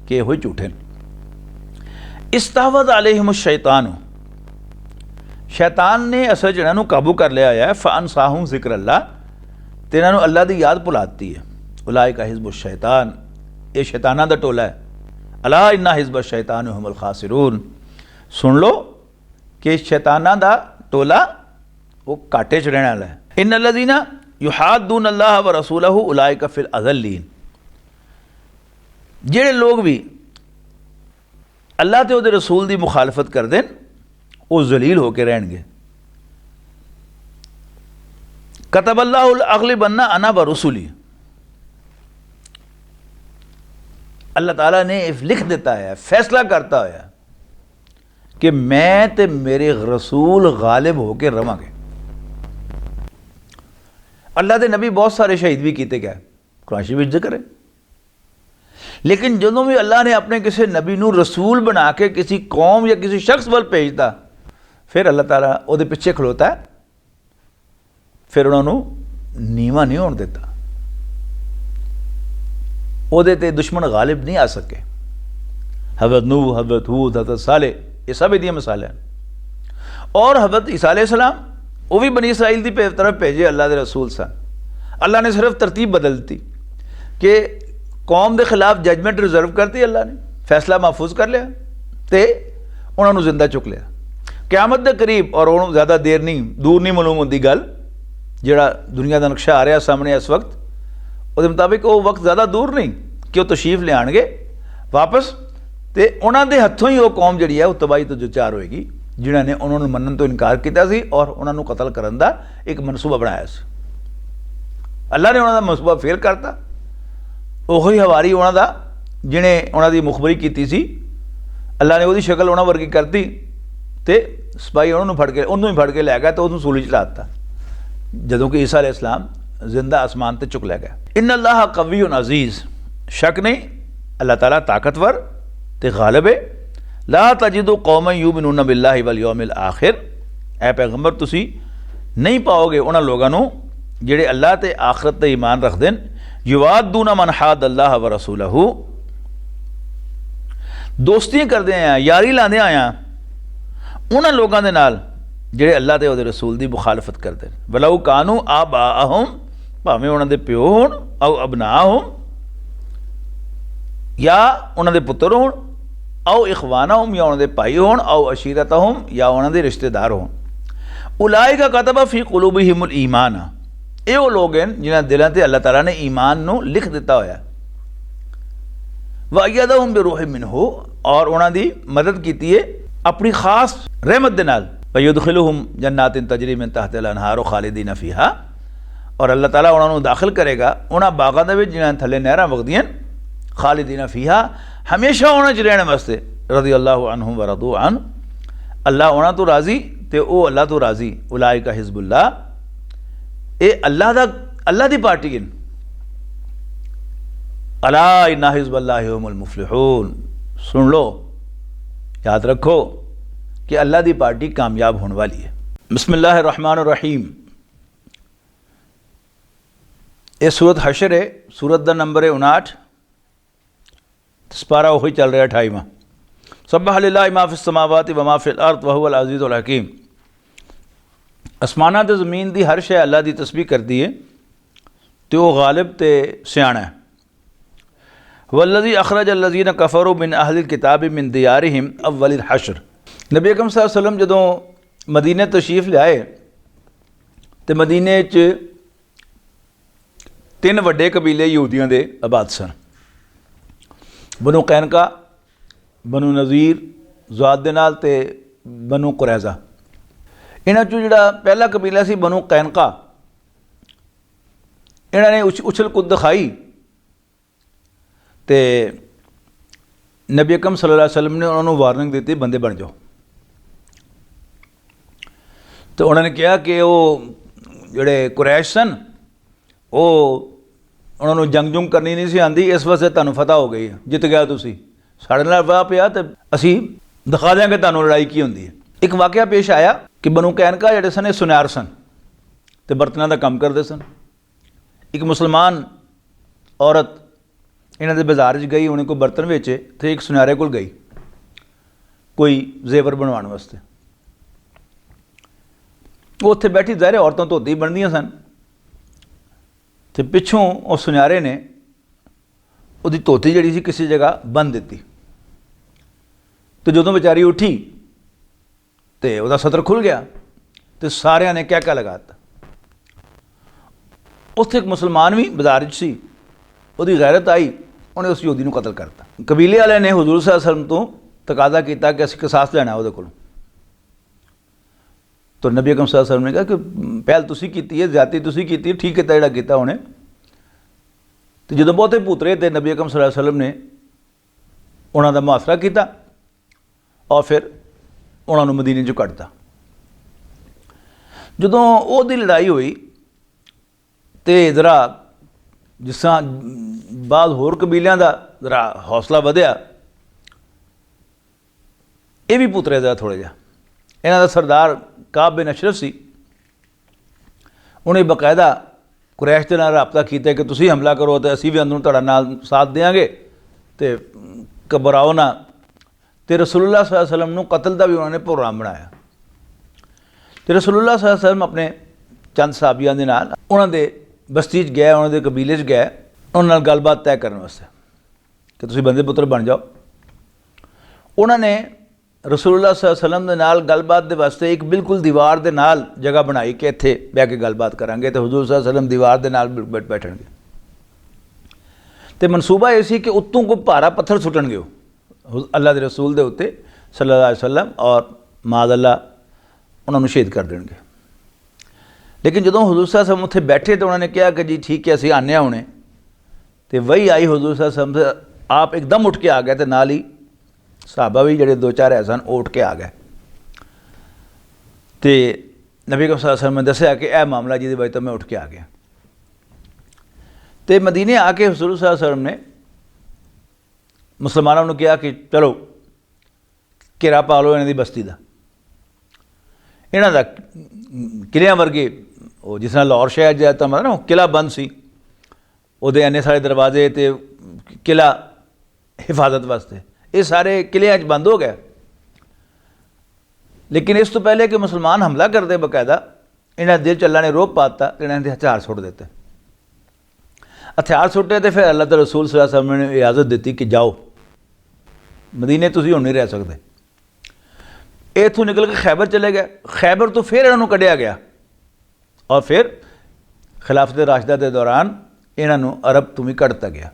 कि ये हुए झूठे। इस्तहवज़ अलैहिम शैतान, शैतान ने असल च इन्हों काबू कर लिया है। फ़अनसाहुम ज़िक्र अल्लाह, तो इन्हों अल्लाह की याद भुलाती है। उलाइका हिज़्बुश शैतान, ये शैताना का टोला है। अला इन्ना हिज़्ब शैतान हुमुल खासिरून, सुन लो कि शैताना का टोला वो घाटे च रहने वाला है। इन लज़ीना युहाद्दून अल्लाह व रसूलहु उलाइका फिल अज़ल्लीन, जेड़े लोग भी अल्लाह ते उहदे रसूल की मुखालफत कर देन वो जलील होकर रहणगे। कतबल्लाहु अग़लिबन्ना अना व रसूली, अल्लाह ताला ने लिख देता है, फैसला करता है कि मैं ते मेरे रसूल गालिब होकर रवांगे। अल्लाह के नबी बहुत सारे शहीद भी किए गए, कुरान शरीफ विच जिक्र है। लेकिन जदों भी अल्लाह ने अपने किसी नबी नूं रसूल बना के किसी कौम या किसी शख्स वाल भेजता, फिर अल्लाह ताला उहदे पिछे खलोता है, फिर उन्होंने नीवा नहीं होने देता। उहदे ते दुश्मन गालिब नहीं आ सके। हज़रत नूह, हज़रत हूद, हज़रत साले, ये सब इहदियां मिसालां हैं। और हज़रत ईसा अलैहिस्सलाम वो भी बनी इसराइल की तरफ भेजे अल्लाह के रसूल सन। अल्लाह ने सिर्फ तरतीब बदल दी कि कौम के खिलाफ जजमेंट रिजर्व करती, अल्लाह ने फैसला महफूज कर लिया तो उन्होंने जिंदा चुक लिया। क़यामत के करीब, और उन्होंने ज़्यादा देर नहीं दूर नहीं मालूम होती गल, जिहड़ा दुनिया का नक्शा आ रहा सामने इस वक्त, उसके मुताबिक वो वक्त ज़्यादा दूर नहीं कि वो तशरीफ लियाणगे वापस, तो उन्होंने हथों ही वो कौम जी है वो तबाही तो जो चार होएगी, जिन्होंने उन्होंने मनन तो इनकार किया सी और उन्होंने कतल करने का एक मनसूबा बनाया सी। अल्लाह ने उन्होंने मनसूबा फेल करता। वही हवारी उन्होंने जिन्हें उन्होंने मुखबरी की सी, अल्लाह ने वो शक्ल उन्होंने वर्गी करती, तो सिपाही उन्होंने फड़ के उन्होंने फड़ के लै गया तो उसको सूली चला दिता, जदों कि ईसा अलैहिस्सलाम जिंदा आसमान से चुक लै गया। इन्ना अल्लाह कवियुन अजीज़, शक नहीं अल्लाह ताला ताकतवर ते गालिब है। ला तजिदु कौमन युमिनून बिल्लाहि वल यौमिल आखिर, ऐ पैगंबर तुसी नहीं पाओगे उन्होंने लोगों को जेड़े अल्लाह ते आखरत ते ईमान रखते हैं। युवादून मन हाद अल्लाह व रसूलहु, दोस्तियां करते हैं, यारी लाते आया उन्होंने लोगों के नाल जेड़े अल्लाह ते उहदे रसूल की मुखालफत करते हैं। वलौ कानू आबाअहुम, भावें उन्होंने प्यो होण, औ अबनाहुम, या उन्होंने पुत्र होण, औ इखवानहुम, या उन्होंने भाई होण, औ अशीरतहुम, या उन्होंने रिश्तेदार होण। उलाइका कतबा फी कुलूबिहिमुल ईमान, ये वो लोग हैं जिन्होंने दिलों से अल्लाह ताला ने ईमान नूं लिख दिता होया। व अय्यदहुम बिरूहिम मिन्हु, और उन्होंने मदद की है अपनी खास रहमत दे नाल। व युदखिलुहुम जन्नातिन तजरी मिन तहतिल अनहार खालिदीन फीहा, और अल्लाह ताला उन्होंने दाखिल करेगा उन्होंने बागां दे विच जिन्हां थल्ले नहरां वगदियां खालिदीन फीहा, हमेशा उन्होंने च रहने वास्ते। रज़ी अल्लाहु अन्हुम व रदू अन, अल्लाह उन्होंने तो राज़ी तो वो अल्लाह तो राज़ी। उलाइका हिज़्बुल्लाह, ये अल्लाह की पार्टी है। अला इन्ना हिज़्बल्लाहि हुमुल मुफ़्लिहून, सुन लो, याद रखो कि अल्लाह की पार्टी कामयाब होने वाली है। बिस्मिल्लाहिर रहमानिर रहीम, ये सूरत हशर है, सूरत का नंबर है 59, सपारा वही चल रहा है 28वां। सब्बह लिल्लाहि मा फिस समावाति व मा फिल अर्द व हुवल अज़ीज़ुल हकीम। आसमाना ते ज़मीन की हर शय अल्लाह की तस्बीह करती है तो वह गालिब ते सियाना है। वल्लज़ी अखरज अल्लज़ीना कफ़रू मिन अहलिल किताबि मिन दियारिहिम अव्वलिल हश्र। नबी अकरम सल्लल्लाहु अलैहि वसल्लम जदों मदीने तशरीफ लियाए तो मदीने च 3 वड्डे कबीले यहूदियों के आबाद सन। बनु कैनका, बनु नज़ीर, ज़ुआद दे नाल ते बनु कुरैज़ा। इन्हां चों जिहड़ा पहला कबीला सी बनु कैनका, इन्हों ने उछल कूद दिखाई तो नबी अकरम सल्लल्लाहु अलैहि वसल्लम ने उन्होंने वार्निंग दी, बंदे बन जाओ। तो उन्होंने कहा कि वो जोड़े कुरैश सन वो उन्होंने जंग जुंग करनी नहीं सी आती, इस वास्ते तुहानूं फतह हो गई है, जित गया तुसी, साढ़े नाल वाह पिया तो असी दिखा देंगे तुहानूं लड़ाई की होंदी है। एक वाक़या पेश आया कि बनु कैनका जिहड़े सन सुनार सन तो बर्तनों का काम करते सन। एक मुसलमान औरत इन्हां दे बाज़ार गई, उन्हें कोई बर्तन बेचे तो एक सुनारे कोल गई कोई जेवर बनवाने वास्ते। वो उत्थे बैठी ज़ाहिर औरतों धोती बनदियां सन तो पिछों उस सुनारे ने उसकी धोती जिहड़ी सी किसी जगह बन दी। तो जदों बेचारी उठी तो वह सतर खुल गया तो सारिया ने क्या लगाता। उत्थे एक मुसलमान भी बाजार च सी, उसकी गैरत आई, उन्हें उस यहूदी को कतल करता। कबीले वाले ने हुजूर सल्लल्लाहु अलैहि वसल्लम तो तकाजा किया कि असीं किसास लेना वो को। तो नबी अकरम सल्लल्लाहु अलैहि वसल्लम ने कहा कि पहल तुसीं कीती है, ज्यादती तुसीं कीती है, ठीक किया जिहड़ा कीता उन्हें। तो जो बहुते पुतरे तो नबी अकरम सल्लल्लाहु अलैहि वसल्लम ने उन्हों का मुआसरा किया और फिर उन्होंने मदीने चों कढ़ता। जदों वो लड़ाई हुई तो जरा जिस तरह बाद होर कबीलों का जरा हौसला वधिया, ये भी पुतरे जरा थोड़ा जिहा। इन्हां दा सरदार काब बिन अशरफ सी, उन्हें बकायदा कुरैश दे नाल राबता किया कि तुसीं हमला करो तो असीं भी अंदरों तुहाडे नाल साथ देंगे, तो घबराओ ना। तो रसूलुल्लाह सल्लल्लाहु अलैहि वसल्लम नूं कतल का भी उन्होंने प्रोग्राम बनाया। तो रसूलुल्लाह सल्लल्लाहु अलैहि वसल्लम अपने चंद साहबियां दे नाल उन्हां दे बस्ती च गए, उन्होंने कबीले च गए उन्होंने नाल गलबात तय करने वास्ते कि तुसीं बंदे पुत्र बन जाओ। उन्होंने रसूलुल्लाह सल्लल्लाहु अलैहि वसल्लम दे नाल गलबात दे वास्ते एक बिल्कुल दीवार दे नाल जगह बनाई कि इत्थे बैठ के गलबात करांगे तो हुजूर सल्लल्लाहु अलैहि वसल्लम दीवार दे नाल बैठणगे। तो मनसूबा यह सी कि उत्तों को भारा पत्थर सुट्टणगे अल्लाह के रसूल के उत्ते सल्लल्लाहु अलैहि वसल्लम और माद अल्लाह उन्होंने शहीद कर देंगे। लेकिन जो हुजूर सल्लल्लाहु अलैहि वसल्लम उत्थे बैठे तो उन्होंने कहा कि जी ठीक है असीं आने हुणे। तो वही आई हुजूर सल्लल्लाहु अलैहि वसल्लम से आप एकदम उठ के आ गए तो नाल ही सहाबा भी ਜਿਹੜੇ दो चार है सन उठ के आ गए। तो नबी सल्लल्लाहु अलैहि वसल्लम ने दसिया कि यह मामला जिहदी वजह तो मैं उठ के आ गया। तो मदीने आके हुजूर सल्लल्लाहु अलैहि वसल्लम ने मुसलमानों ने कहा कि चलो घेरा पा लो इन्हां दी बस्ती का, इन्हां दा किलियां वर्गे वो जिस तरह लाहौर शहर जै तो मतलब ना किला बंद सी, उहदे इन्ने सारे दरवाजे तो किला हिफाजत वास्ते ये सारे किलियां बंद हो गए। लेकिन इस तो पहले कि मुसलमान हमला करते बकायदा इन्हें दिल च अल्लाह ने रोब पाता, इन्हें हथियार सुट देते। हथियार सुटे तो फिर अल्लाह के रसूल सल्लल्लाहु अलैहि वसल्लम ने इजाज़त दी कि जाओ मदीने तुसीं हुण नहीं रह सकते। इत्थों निकल के खैबर चले गए, खैबर तो फिर इन्हों कढ़िया गया और फिर खिलाफत राशिदा के दौरान इन्हों अरब तो भी कढ़ता गया।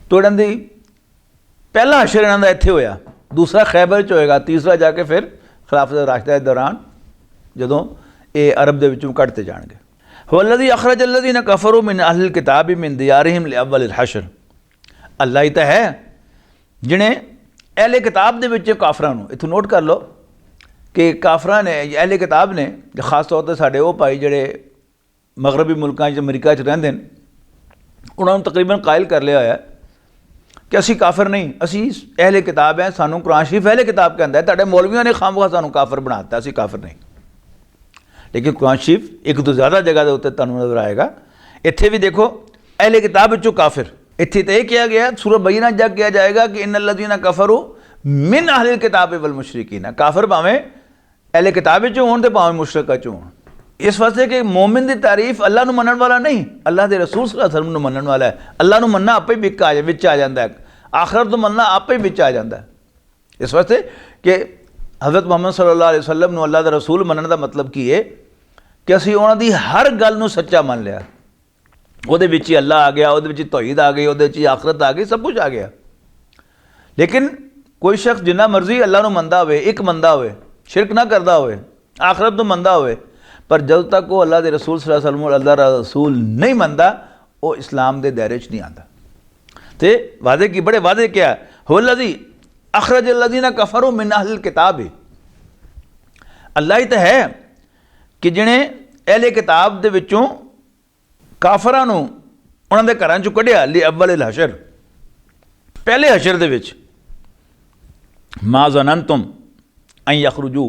तो इन्हों की पहला हशर इन्हों का इत्थे होया, दूसरा खैबर च होएगा, तीसरा जाके फिर खिलाफत राशिदा के दौरान जदों ये अरब के विचों कढ़ते जाएंगे। वल्लज़ी अखरज अल्लज़ीना कफ़रू मिन अहलिल किताबि मिन दियारिहिम लिअव्वलिल हशर, अल्लाह ही तो है जिन्हें अहले किताब दे विच काफरां नूं, इत्थों नोट कर लो कि काफरां ने अहले किताब ने खास तौर पर साडे वो भाई जिहड़े मगरबी मुल्कां अमरीका च रहिंदे ने उन्होंने तकरीबन कायल कर लिया है कि असी काफिर नहीं, असी अहले किताब हैं, सानू कुरान शरीफ अहले किताब कहता है, तुहाडे मौलवियों ने खामखा सानू काफिर बनाता, असी काफिर नहीं। लेकिन कुरान शरीफ एक तो ज़्यादा जगह के उत्ते तुहानू नज़र आएगा, इत्थे भी देखो अहले किताब विचों काफिर, इत्थे तो यह किया गया सूरह बय्यिना जग किया जाएगा कि इन्नल्लज़ीना कफ़रू मिन अहलिल किताब वल मुशरिकीन, काफिर भावें अहले किताब विचों होण ते भावें मुशरिकां चों होण। इस वास्ते कि मोमिन की तारीफ अल्लाह नूं मनण वाला नहीं, अल्लाह के रसूल सल्लल्लाहु अलैहि वसल्लम नूं मनण वाला है। अल्लाह नूं मनना आपे ही विच आ जाता है, आखिरत तो मनना आपे ही विच आ जाता है। इस वास्ते कि हज़रत मुहम्मद सल्लल्लाहु अलैहि वसल्लम नूं अल्लाह का रसूल मनण का मतलब की है कि असीं उन्हां दी हर गल नूं सच्चा मान लिया, उहदे विच ही अल्लाह आ गया, उहदे विच ही तौहीद आ गई, उहदे विच ही आखिरत आ गई, सब कुछ आ गया। लेकिन कोई शख्स जिन्ना मर्जी अल्लाह नूं मनदा होवे, एक मनदा होवे, शिरक ना करदा होवे, आखिरत नूं मनदा होवे, पर जब तक वो अल्लाह के रसूल सल्लल्लाहु अलैहि वसल्लम अल्लाह दा रसूल नहीं मनता वो इस्लाम के दायरे च नहीं आता। तो वादे की बड़े वादे क्या हुवल्लज़ी अखरजल्लज़ीना कफ़रू मिन अहलिल किताब, अल्लाह ही तो है कि जिन्हें अहले किताब दे विचों काफरां नूं उन्हां दे घरां चों कढिया ली अव्वल हशर, पहले हशर दे विच। मा ज़ननतुम अन यखरुजू,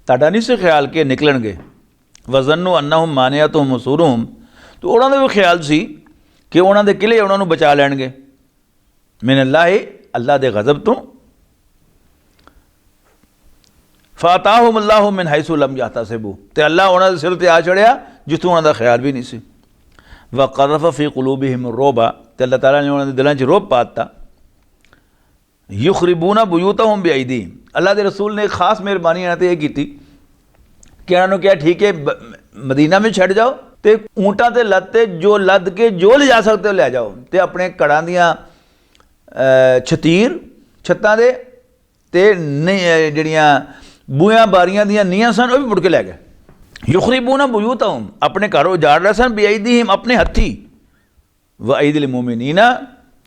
ताड़ा नहीं से ख्याल के निकलणगे। वज़न्नु अन्नहुम मानियतुहुम उसूरुहुम, तो उन्हां दा भी ख्याल सी कि उन्हां दे किले उन्हां नूं बचा लैणगे मिनल्लाहि, अल्लाह दे गज़ब तो। फ़ाताहुमुल्लाहु मिन हैसु लम यहतसिबू, ते अल्लाह उन्हां दे सिर ते आ चढ़िया जिथों उन्हां दा ख्याल भी नहीं सी। व क़ज़फ़ फ़ी क़ुलूबिहिम रोबा, ते अल्लाह ताला ने उन्हां दे दिलां च रोब पाता। युखरिबूना बुयूतहुम बिअयदीहिम, अल्लाह के रसूल ने एक खास मेहरबानी इन्हां ते की कि उन्होंने कहा ठीक है मदीना में छड़ जाओ, तो ऊँटा ते लत्ते जो लद के जो ले जा सकते हो ले जाओ, तो अपने कड़ा दियाँ छतीर छत्तां दे ते जड़ियाँ बूहियां बारियां दियां नीहां सन वह भी पुड़ के लै गए। युखरिबूना बुयूतहुम, अपने घर उजाड़ रहे सन बिअयदीहिम, अपने हथी। व अयदिल मुमिनीना,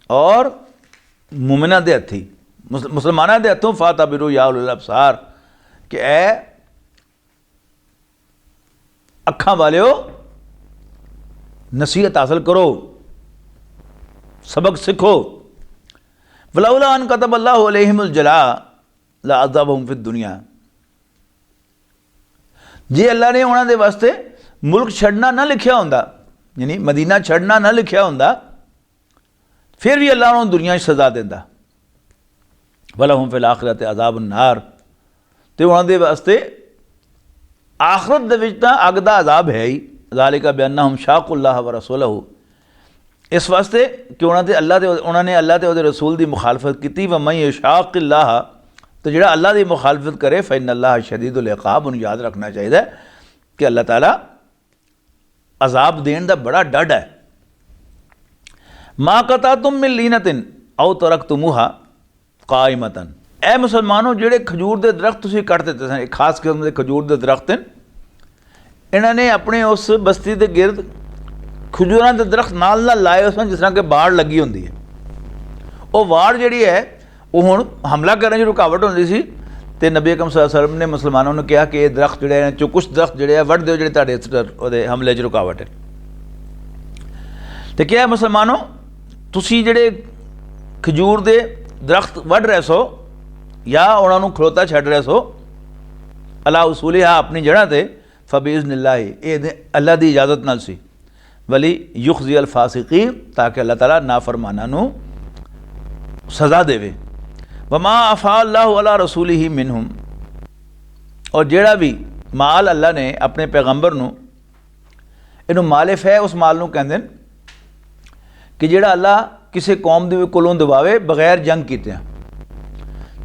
और मुमिना दे हथी मुसलमाना दे हथों। फातबिरू या उलिल अबसार, कि ए अखां वालियो नसीहत हासिल करो, सबक सीखो। वलौला अन कतबल्लाहु अलैहिमुल जला लअज़ाबहुम फिद दुनिया, जे अल्लाह ने उन्होंने वास्ते मुल्क छड़ना ना लिखिया होंदा, यानी मदीना छड़ना ना लिखिया होंदा, फिर भी अल्लाह उन्होंने दुनिया सज़ा देंदा। वलहुम फिल आखिरति अज़ाबुन नार, तो उन्होंने वास्ते आखिरत दे विच तां अग दा अज़ाब है ही। ज़ालिका बिअन्नहुम शाक़ुल्लाह व रसूलहू, इस वास्ते कि उन्होंने अल्लाह ते उहदे रसूल की मुखालफत की। व मन यशाक़िल्लाह, तो जिहड़ा अल्लाह की मुखालफत करे फ़इन्नल्लाह शदीदुल इक़ाब, उन्हें याद रखना चाहिए कि अल्लाह ताला अज़ाब देने का बड़ा डर है। मा क़तअतुम मिन लीनतिन औ तरक्तुमूहा कायमतन, ए मुसलमानों जिहड़े खजूर के दरख्त तुसीं कट दिते सन, एक खास किस्म के खजूर के दरख्त हैं, इन्होंने अपने उस बस्ती के गिरद खजूरां के दरख्त नाल नाल लाए सन, जिस तरह कि बाड़ लगी होंदी है। वो बाड़ जिहड़ी है वो हुण हमला करने की रुकावट होंदी सी, ते नबी अकरम सल्लल्लाहु अलैहि वसल्लम ने मुसलमानों ने कहा कि ये दरख्त जिहड़े हैं चो कुछ दरख्त जिहड़े वढ़ दिओ जिहड़े तुहाडे हमले च रुकावट है। तो क्या है मुसलमानों, तुसीं जिहड़े खजूर के दरख्त वढ़ रहे सो या उन्होंने खलोता छड़ रहे सो, अला उसूलिहा, अपनी जगह ते, फ़बिइज़्निल्लाह, ये अल्लाह की इजाज़त नाल सी। वली युख़ज़ियल फ़ासिक़ीन, ताकि अल्लाह ताला नाफरमाना नूं सज़ा देवे। वमा अफ़ाअल्लाहु अला रसूलिही मिनहुम, और जेड़ा भी माल अल्लाह ने अपने पैगंबर नूं, इनू मालिफ है उस माल नूं कहंदे ने कि जेड़ा अल्लाह किसी कौम दे कोलों दवावे बगैर जंग कीतियां।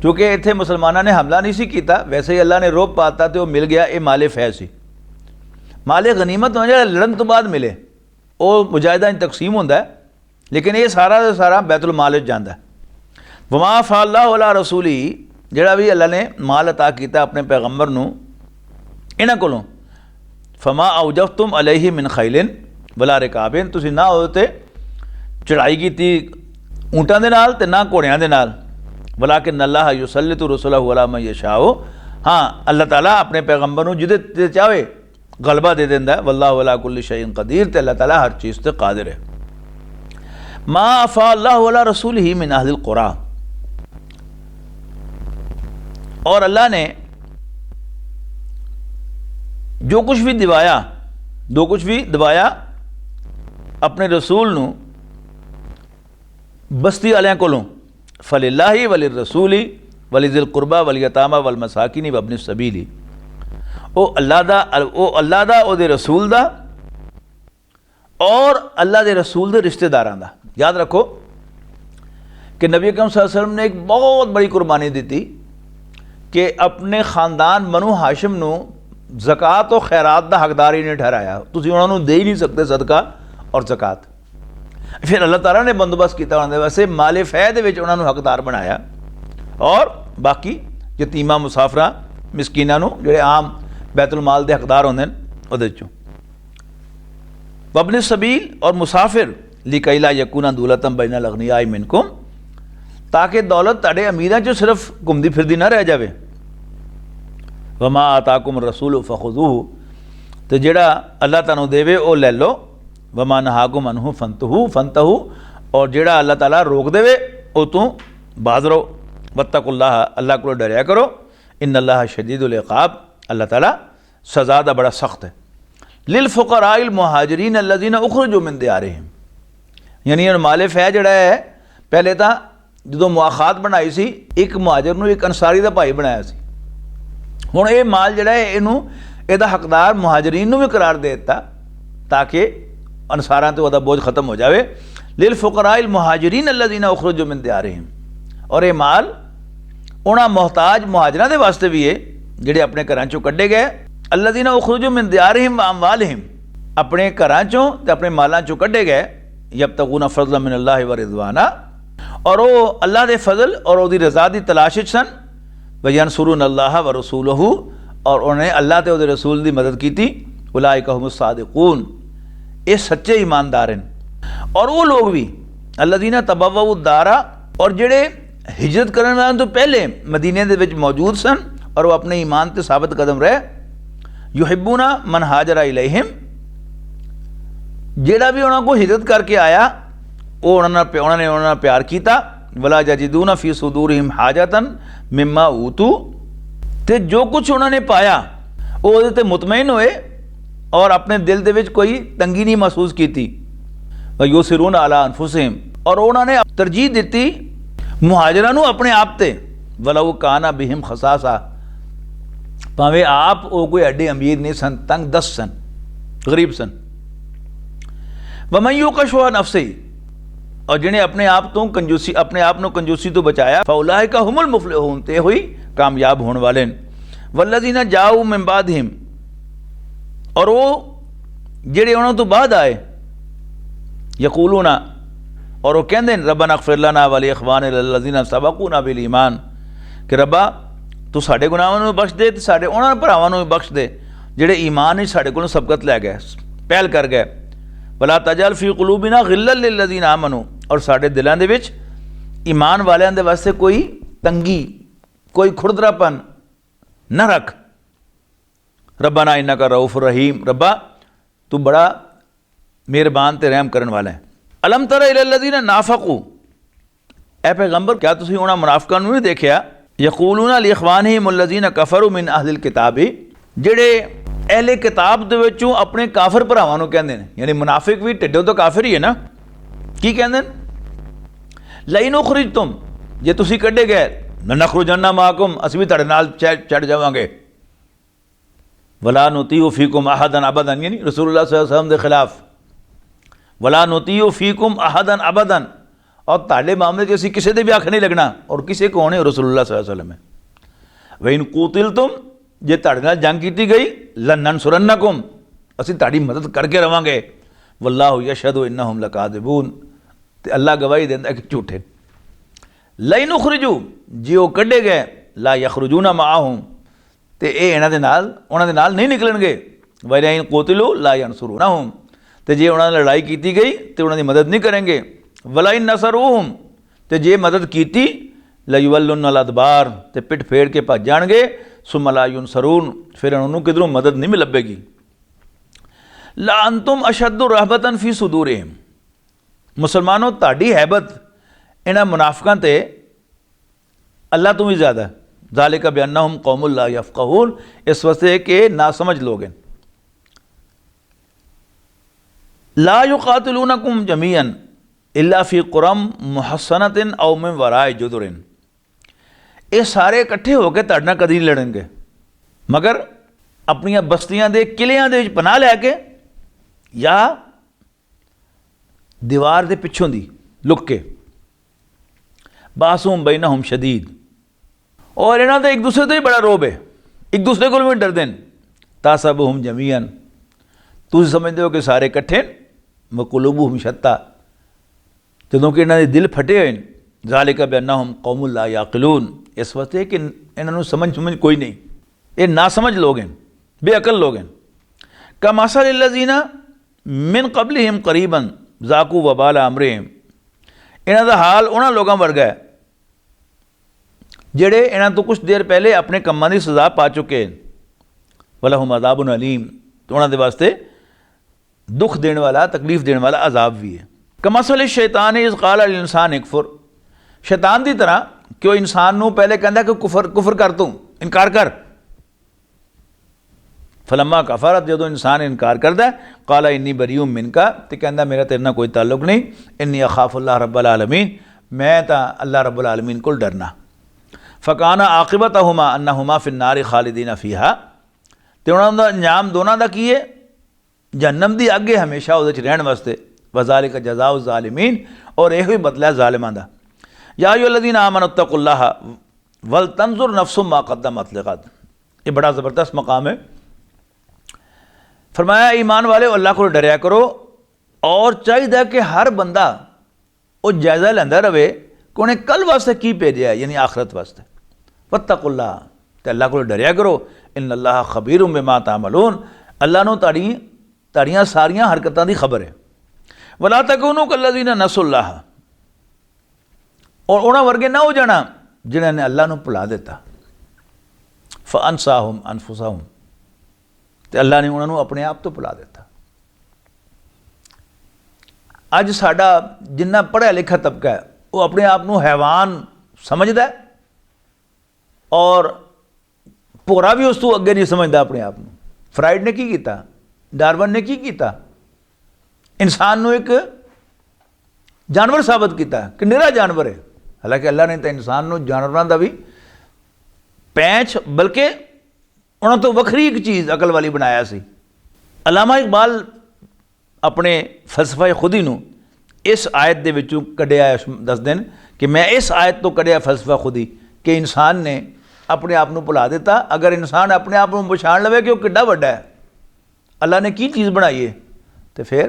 क्योंकि इत्थे मुसलमाना ने हमला नहीं सी कीता, वैसे ही अल्लाह ने रोब पाता तो मिल गया, ये माले फै सी। माले गनीमत हो जो लड़न तो बाद मिले वो मुजाहिदा तकसीम होंदा है, लेकिन ये सारा का सारा बैतुल माल जाता है। वमा फ़अल्लाहु अला रसूली, जिहड़ा भी अल्लाह ने माल अता किया अपने पैगंबर नूं इन्हां कोलों, फमा औजफ्तुम अलैहि मिन खैलिन वला रिकाबिन, तुसीं ना उहदे ते चढ़ाई की ऊँटां दे नाल ते ना घोड़ियां दे नाल। वलाकिन अल्लाह युसल्लितु रसूलहू अला मन यशाओ, हाँ अल्लाह ताला अपने पैगंबर नूं जिहदे ते चाहे गलबा दे देंदा है। वल्लाहु अला कुल्लि शैइन कदीर, ते अल्लाह ताला हर चीज़ ते कादिर है। मा अफ़ा अल्लाहु अला रसूलिही मिन अहलिल क़ुरा, और अल्लाह ने जो कुछ भी दिवाया अपने रसूल नूं बस्ती वालियां कोलों, फलिल्लाहि वलिर रसूली वलिज़िल कुरबा वल यतामा वल मसाकिनी वब्नि सबीली, वो अल्लाह दा उहदे रसूल दा और अल्लाह दे रसूल दे रिश्तेदारां दा। याद रखो कि नबी अकरम सल्लल्लाहु अलैहि वसल्लम ने एक बहुत बड़ी कुर्बानी दी थी कि अपने खानदान बनु हाशिम नूं ज़कात और खैरात दा हकदार ही नहीं ठहराया, तुसीं उन्हां नूं दे ही नहीं सकते सदका और ज़कात। फिर अल्लाह ताला ने बंदोबस्त किया उन्होंने वैसे माले फै दे विच उन्हां नूं हकदार बनाया, और बाकी यतीमा मुसाफरा मिसकीनां नूं जिहड़े आम बैतुल माल के हकदार होंगे उहदे चों। वबन सबील और मुसाफिर लिकैला यकूना दूलतम बैना लगनियाई मिनकुम, ताकि दौलत तुहाडे अमीरां चों सिर्फ घुमदी फिरदी ना रह जाए। वमा आताकुम रसूल फखुदूहु, तो जिहड़ा अल्लाह तुहानूं देवे वो लै लो। वमा नहाकुम अनहु फंतहू, और जिहड़ा अल्लाह ताला रोक देवे वो तू बाज रहो। वत्तकुल्लाह, अल्लाह को डरिया करो। इन्नल्लाह शदीदुल इक़ाब, अल्लाह ताला सज़ा दा बड़ा सख्त है। लिल फुक़राइल मुहाजिरीन अल्लज़ीना उख़रिजू मिन दियारिहिम, यानी माले फै जिहड़ा है पहले तो जो मुआखात बनाई सी एक मुहाजिर नूं एक अंसारी दा भाई बनाया सी। हुण ये माल जिहड़ा है इहनूं इहदा हकदार मुहाजिरीन नूं भी करार दे दिता ताकि अंसारां ते उहदा बोझ खत्म हो जाए। लिल फुक़राइल मुहाजिरीन अल्लज़ीना उख़रिजू मिन दियारिहिम, और ये माल उन्हां मोहताज मुहाजिरां दे वास्ते भी है जिहड़े अपने घरां चों कड्ढे गए। अल्लज़ीना उख़रिजू मिन दियारिहिम व अमवालिहिम, अपने घरां चों ते अपने मालां चों कड्ढे गए। यब्तगूना फ़ज़लन मिनल्लाहि व रिज़वाना, और वो अल्लाह दे फजल और उसदी रज़ा दी तलाश विच सन। व यंसुरूनल्लाह व रसूलहू, और उन्हें अल्लाह ते उसदे रसूल दी मदद की। उलाइका हुमुस सादिक़ून, ये सच्चे ईमानदार हैं। और वो लोग भी अल्लज़ीना तबव्वउ दारा, और जिहड़े हिजरत करने वालों तो पहले मदीने दे विच मौजूद सन और वो अपने ईमान ते साबित कदम रहे। युहिब्बूना मन हाजरा इलैहिम, जिहड़ा भी उन्होंने को हिजरत करके आया वो उन्होंने प्यार किया। वला यजिदूना फी सुदूरिहिम हाजतन मिम्मा ऊतू, ते जो कुछ उन्होंने पाया वो उहदे ते मुतमईन होए और अपने दिल दे विच कोई तंगी नहीं महसूस की। व युसिरून अला अनफुसिहिम, और उन्होंने तरजीह दी मुहाजिरां नूं अपने आप ते। वलौ काना बिहिम खसासा, भावें आप वो कोई एडे अमीर नहीं सन, तंग दस्त सन, गरीब सन। वमन युक़ शुह नफ्सिही, और जिन्हें अपने आप तो कंजूसी अपने आप को कंजूसी तो बचाया। फउलाइका हुमुल मुफ़लिहून, ते हुई कामयाब होने वाले। वल्लज़ीना जाऊ मिन बादिहिम, और वो जिहड़े उन्होंने तो बाद आए। यक़ूलूना, और वो कहते हैं रब्बना अग़फ़िर लना व लिइख़वानिल्लज़ीना सबक़ूना बिल ईमान, कि रब्बा तू साडे गुनाहां नूं बख्श दे ते साडे उन्हां भरावां नूं बख्श दे जिहड़े ईमान ही साडे कोलों सबकत लै गए, पहल कर गए। वला तजअल फ़ी क़ुलूबिना ग़िल्लन लिल्लज़ीना आमनू, और साडे दिलां दे विच ईमान वालियां दे वास्ते कोई तंगी कोई खुरदरापन न रख। रब्बना इन्नका रऊफ़ुर रहीम, रब्बा तू बड़ा मेहरबान ते रहम करने वाला है। अलम तरा इलल्लज़ीना नाफ़क़ू, ए पैगंबर क्या तुसीं उन्हां मुनाफ़िकां नूं नहीं देखिया। यक़ूलूना लिइख़वानिहिम अल्लज़ीना कफ़रू मिन अहलिल किताबी, जिहड़े अहले किताब दे विचों अपने काफिर भरावां नूं कहंदे ने, यानी मुनाफिक भी ढिड्डों तो काफिर ही है ना। की कहंदे ने? लइन उख़रिजतुम, जे तुसीं कड्ढे गए, लनख़रुजन्ना माअकुम, असीं भी तुहाडे नाल चढ़ जावांगे। वला नुतीउ फ़ीकुम अहदन अबदन, यानी रसूलुल्लाह सल्लल्लाहु अलैहि वसल्लम दे खिलाफ। वला नुतीउ फ़ीकुम अहदन अबदन, और तुहाडे मामले च असीं किसी दे भी आख नहीं लगना। और किसे कौन है? रसूलुल्लाह सल्लल्लाहु अलैहि वसल्लम है। व इन क़ूतिलतुम, जे तुहाडे नाल जंग की गई, लनंसुरन्नकुम, असीं तुहाडी मदद करके रवांगे। वल्लाहु यशहदु इन्नहुम लकाज़िबून, ते अल्लाह गवाही देंदा कि झूठे। लइन उख़रिजू, जे वो कड्ढे गए, ला यख़रुजूना माअहुम, ते इन्हां दे नाल उन्हां दे नाल नहीं निकलणगे। व इन क़ुतिलू ला यंसुरूनहुम, ते जे उन्हां नाल लड़ाई की गई तो उन्हां दी मदद नहीं करेंगे। वला इन नसरूहुम, ते जे मदद की लयुवल्लुन्नल अदबार, ते पिठ फेर के भज जाणगे। सुम्मा ला युनसरून, फिर उन्होंने किधरों मदद नहीं लभेगी। ला अंतुम अशद्दु रहबतन फी सुदूरिहिम, मुसलमानों ताड़ी हैबत इन्हां मुनाफिकां ते अल्लाह तो भी ज़्यादा। ज़ालिका बिअन्नहुम कौमुन ला यफ़क़हून, इस वजह के ना समझ लोग हैं। ला युक़ातिलूनकुम जमीअन इल्ला फ़ी क़ुरम मुहस्सनतिन औ मिन वराए जुदुरिन, ये सारे इकट्ठे होकर तुहाडे नाल कदी नहीं लड़नगे, मगर अपनियां बस्तियां दे किलियां दे विच पनाह लैके या दीवार दे पिछों दी लुक के। बासुम बैनहुम शदीद, और इन्हां दा एक दूसरे तो ही बड़ा रोब है, एक दूसरे को भी डरदे न। तासबुहुम जमीअन, तुसीं समझदे हो कि सारे इकट्ठे व कुलूबुहुम शत्ता, जदों कि इन्हां दे दिल फटे हुए हैं। ज़ालिका बिअन्नहुम कौमुन ला याक़िलून, इस वास्ते कि इन्हां नूं समझ कोई नहीं, ये ना समझ लोग हैं। बेअकल लोग हैं। कमसलिल्लज़ीना मिन क़ब्लिहिम क़रीबन ज़ाक़ू वबाल अमरिहिम, इन्हां दा हाल उन्हां लोगों वर्गा है ਜਿਹੜੇ ਇਹਨਾਂ ਤੋਂ ਕੁਛ ਦੇਰ ਪਹਿਲੇ ਆਪਣੇ ਕੰਮਾਂ ਦੀ ਸਜ਼ਾ ਪਾ ਚੁੱਕੇ ਵਲਹੁਮ ਅਜ਼ਾਬੁਨ ਅਲੀਮ, तो उन्होंने वास्ते दुख देने वाला, तकलीफ देने वाला अजाब भी है। कमसल शैतान इज़ क़ाल अल इंसान इकफुर, शैतान की तरह कि वह इंसान नूं पहले कहता कि कुफर कर तू, इनकार कर। फलम्मा कफरत, जो इंसान इनकार करता है, काला इन्नी बरीउम मिनका, तो कहता मेरा तेरे नाल कोई ताल्लुक नहीं, इन्नी अखाफुल्लाह रब्बुल आलमीन, मैं तो अल्लाह रब्बुल आलमीन को डरना। फ़काना आक़िबतहुमा अन्नहुमा फ़िन्नारि ख़ालिदीन फ़ीहा, तो उन्होंने अंजाम दोनों का की है जहन्नम की अग है हमेशा वो रहन वास्ते। वज़ालिका जज़ाउ ज़ालिमीन, और यही बदला है ज़ालिमां दा। या अय्युहल्लज़ीना आमनुत्तक़ुल्लाह वल तंज़ुर नफ़्सुम मा क़द्दमत लिग़द, ये बड़ा ज़बरदस्त मकाम है। फरमाया ईमान वाले अल्लाह को डरया करो, और चाहिए कि हर बंदा वो जायज़ा लेंदा रहे कि उन्हें कल वास्ते की भेजा है, यानी आखरत वास्ते। वत्तक़ुल्लाह, तो अल्लाह को डरया करो। इन्नल्लाह ख़बीरुम बिमा तामलून, अल्लाह नूं ताड़ियां सारियां हरकतां दी खबर है। वला तकूनू कल्लज़ीना नसुल्लाह, और उन्हां वर्गे ना हो जाना जिन्हां ने अल्लाह नूं भुला दिता। फ़अनसाहुम अनफुसहुम, तो अल्लाह ने उन्होंने अपने आप तो भुला दिता। अज साडा जिन्ना पढ़िया लिखा तबका है वो अपने आप को हैवान समझदा है, और भोरा भी उस तो अगे नहीं समझता अपने आप को। फ्राइड ने की किया, डार्विन ने की किया, इंसान को एक जानवर साबित किया कि निरा जानवर है। हालांकि अल्लाह ने तो इंसान को जानवरों का भी पैंच, बल्कि उन्होंने तो वखरी एक चीज़ अकल वाली बनाया सी। अलामा इकबाल अपने फलसफा खुदी नूं इस आयत दे विचों कढ़िया दस दिन कि मैं इस आयत तो कढ़िया फलसफा खुदी कि इंसान ने अपने आप को भुला दिता। अगर इंसान अपने आप को पछाण लवे कि वह किड्डा वड्डा है, अल्लाह ने की चीज़ बनाई है, तो फिर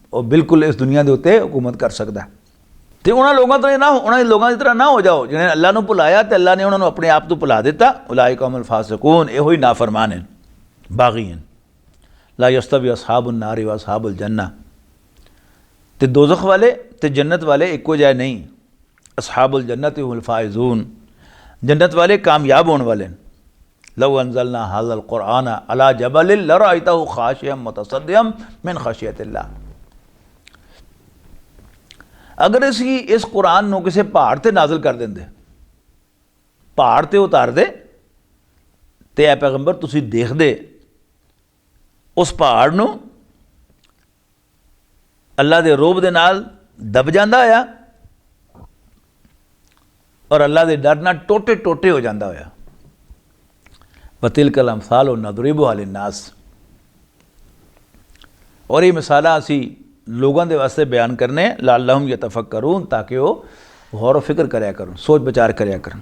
वो बिल्कुल इस दुनिया के उत्ते हुकूमत कर सकता है। तो उन्होंने लोगों तो ना, उन्होंने लोगों की तरह ना हो जाओ जिन्हें अल्लाह ने भुलाया तो अल्लाह ने उन्होंने अपने आप तो भुला दिता। उलाइका हुमुल फासिकून, यो ही नाफरमान हैं, बागी हैं। ला यस्तवी अस्हाबुन नारि व अस्हाबुल जन्ना, तो दोज़ख वाले तो जन्नत वाले एको जाए नहीं। अस्हाबुल जन्नति हुमुल फाइज़ून, जन्नत वाले कामयाब होने वाले। लव अंज़लना हाज़ल क़ुरआन अला जबलिन लरअयतहु ख़ाशिअम मुतसद्दिअम मिन ख़शियतिल्लाह, अगर इस कुरान को किसी पहाड़ से नाजिल कर देंगे, पहाड़ से उतार दे, तो यह पैगंबर तुसी देख दे उस पहाड़ को अल्लाह के रोब के नाल दब जाता होया, और अल्लाह के डर नाल टोटे टोटे हो जाता होया। वतिलकल अमसाल नदरिबुहा लिन्नास, और ये मिसालां असी लोगों के वास्ते बयान करने लअल्लहुम यतफक्करून, ताकि वो गौर व फिक्र करया करन, सोच विचार करया करन।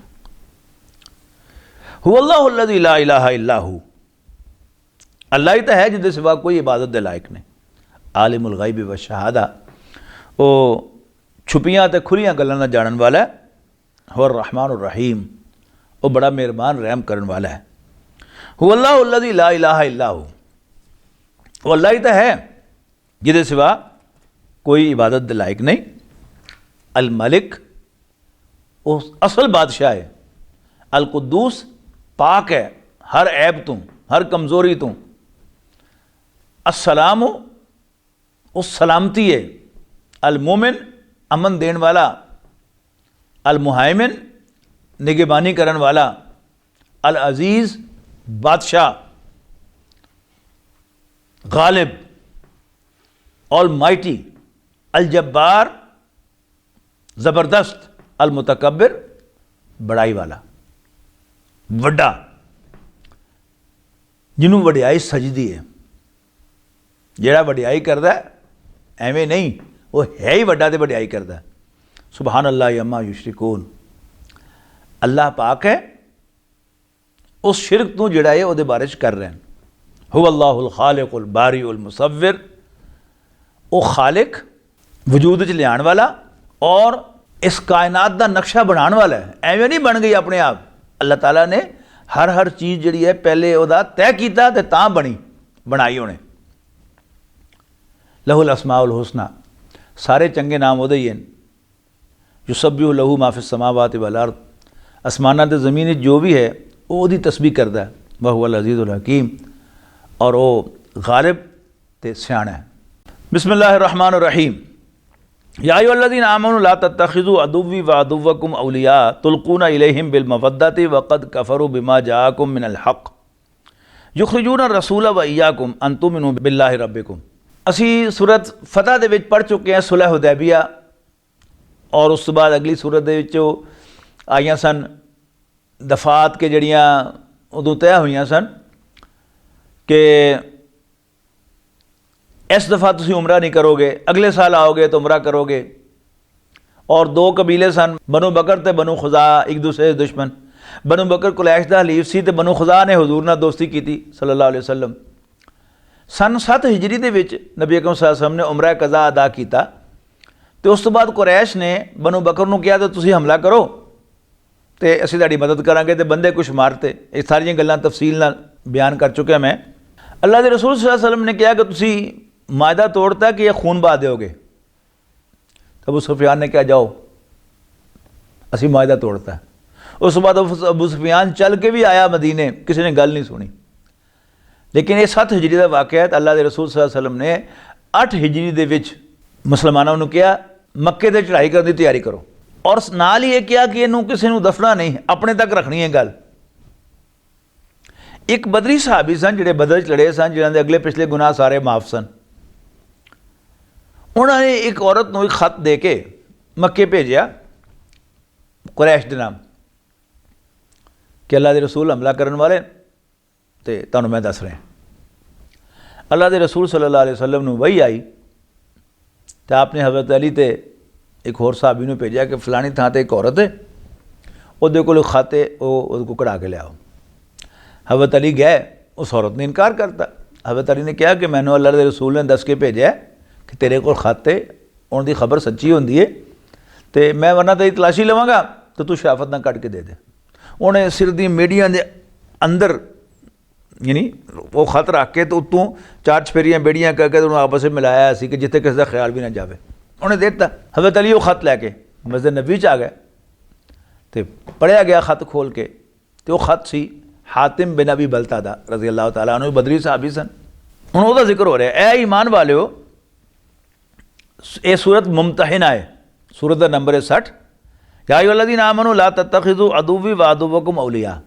हुवल्लाहु अल्लज़ी ला इलाहा इल्ला हु, अल्लाह ही तो है जिसके सिवा कोई इबादत के लायक नहीं। आलिमुल गैबि व शहादा, वो छुपियाँ तो खुलियाँ गल्लां दा जानन वाला है। और रहमानुर रहीम, वो बड़ा मेहरबान रहम करने वाला है। हुवल्लाहु अल्लज़ी ला इलाहा इल्ला हु, वो अल्लाह ही तो है जिसके सिवा कोई इबादत के लायक नहीं। अल मलिक, वो असल बादशाह है। अल कुद्दूस, पाक है हर ऐब तो, हर कमज़ोरी तो। अस्सलाम, उस सलामती है। अल मोमिन, अमन देने वाला। अल मुहाइमिन, निगहबानी करने वाला। अल अज़ीज़, बादशाह। गालिब, ऑल माइटी। अल जब्बार, ज़बरदस्त। अल मुतकब्बिर, बड़ाई वाला, वड्डा, जिन्होंने वड्याई सजदी है। जेड़ा वड्याई करता है एवें नहीं, वो है ही वड्डा तो वड्याई करता है। सुबहान अल्लाह अम्मा युशरिकून, अल्लाह पाक है उस शिरक तो जिहड़ा है उहदे बारे च कर रहे हैं। हुवल्लाहुल खालिकुल बारिउल मुसव्विर, वो खालिक वजूद च लियाण वाला और इस कायनात का नक्शा बनाने वाला है। एवें नहीं बन गई अपने आप, अल्लाह ताला ने हर चीज़ जिहड़ी है पहले उहदा तय कीता ते तां बनाई उहने। लहुल अस्माउल हुस्ना, सारे चंगे नाम उहदे ही हैं। युसब्बिहु लहू मा फिस समावाति वल अर्द, आसमानां ते ज़मीन जो भी है वो उहदी तस्बीह करदा है। व हुवल अज़ीज़ुल हकीम, और वो गालिब ते सियाणा है। बिस्मिल्लाहिर्रहमानिर्रहीम। या अय्युहल्लज़ीना आमनू ला तत्तखिज़ू अदुव्वी व अदुव्वकुम औलिया तुल्कूना इलैहिम बिल मवद्दति व क़द कफ़रू बिमा जाअकुम मिनल हक़ युख़रिजूना रसूला व इय्याकुम अन तुमिनू बिल्लाहि रब्बिकुम। असी सूरत फतह दे विच पढ़ चुके हैं सुलह हुदैबिया, और उस तो बाद अगली सूरत दे विच आईयां सन दफात के जड़ियाँ उदों तय हुई सन कि इस दफ़ा तुसी उमरा नहीं करोगे, अगले साल आओगे तो उमरा करोगे। और दो कबीले सन, बनु बकर ते बनु खुजा, एक दूसरे के दुश्मन। बनु बकर कुरैश दा हलीफ सी ते बनु खुजा ने हुजूर नाल दोस्ती की सल्लल्लाहु अलैहि वसल्लम। सन 7 हिजरी दे विच नबी अकरम सल्लल्लाहु अलैहि वसल्लम ने उमरा कज़ा अदा किया। तो उस तो बाद कुरैश ने बनु बकर नूं कहा तो तुसी हमला करो तो असीं तुहाडी मदद करांगे, तो बंदे कुछ मारते। ये सारियां गल्लां तफसील नाल बयान कर चुके मैं। अल्लाह के रसूल सल्लल्लाहु अलैहि वसल्लम ने कहा कि तुसी मायदा तोड़ता कि यह खून बहा दोगे। तो अबू सुफियान ने कहा जाओ असी मायदा तोड़ता। उस बाद अबू सुफियान चल के भी आया मदीने, किसी ने गल नहीं सुनी। लेकिन ये 7 हिजरी का वाक़या है। अल्लाह के रसूल सल्लल्लाहु अलैहि वसल्लम ने 8 हिजरी दे विच मुसलमानों को कहा मक्के ते चढ़ाई करने की तैयारी करो, और नाल ही यह कहा कि इनू किसी को दफना नहीं, अपने तक रखनी है गल। एक बदरी सहाबी सन जिहड़े बदर च लड़े सन, जिन्होंने अगले पिछले गुनाह सारे माफ सन। उन्होंने एक औरत को एक खत दे के मक्के भेजा कुरैश के नाम कि अल्लाह के रसूल हमला करने वाले तो तुहानूं मैं दस रहा। अल्लाह के रसूल सल्लल्लाहु अलैहि वसल्लम नूं वही आई तो आपने हज़रत अली ते एक होर साहबी नूं भेजा कि फलानी थां ते एक औरत है, उहदे कोल खत है, वो को कढ़ा के लियाओ। हज़रत अली गए, उस औरत ने इनकार करता। हज़रत अली ने कहा कि मैनूं अल्लाह के रसूल ने दस के भेजा है कि तेरे को खत है, उनकी खबर सच्ची होंदी है तो मैं वरना तेरी तलाशी लवांगा तो तू शराफत ना कट के दे दे। उन्हें सिर दी मीडिया के अंदर यानी वो खत रख के तो उत्तों 4 चफेरियां बेड़ियां करके तो उन्होंने आपस में मिलाया कि जिथे किसी का ख्याल भी ना जाए। उन्हें देता। हज़रत अली वो खत लैके मस्जिद नबी च आ गए तो पढ़िया गया खत खोल के, तो वह खत सी हातिम बिन अबी बलतादा रज़ी अल्लाह तआला अन्हु, बदरी साहबी सन। हुण उहदा जिक्र हो रहा है। ए ईमान वालिओ, ये सूरत मुमतहिना है, सूरत का नंबर है 60। या अय्युहल्लज़ीना आमनू ला तत्तखिज़ू अदुव्वी व अदुव्वकुम औलिया।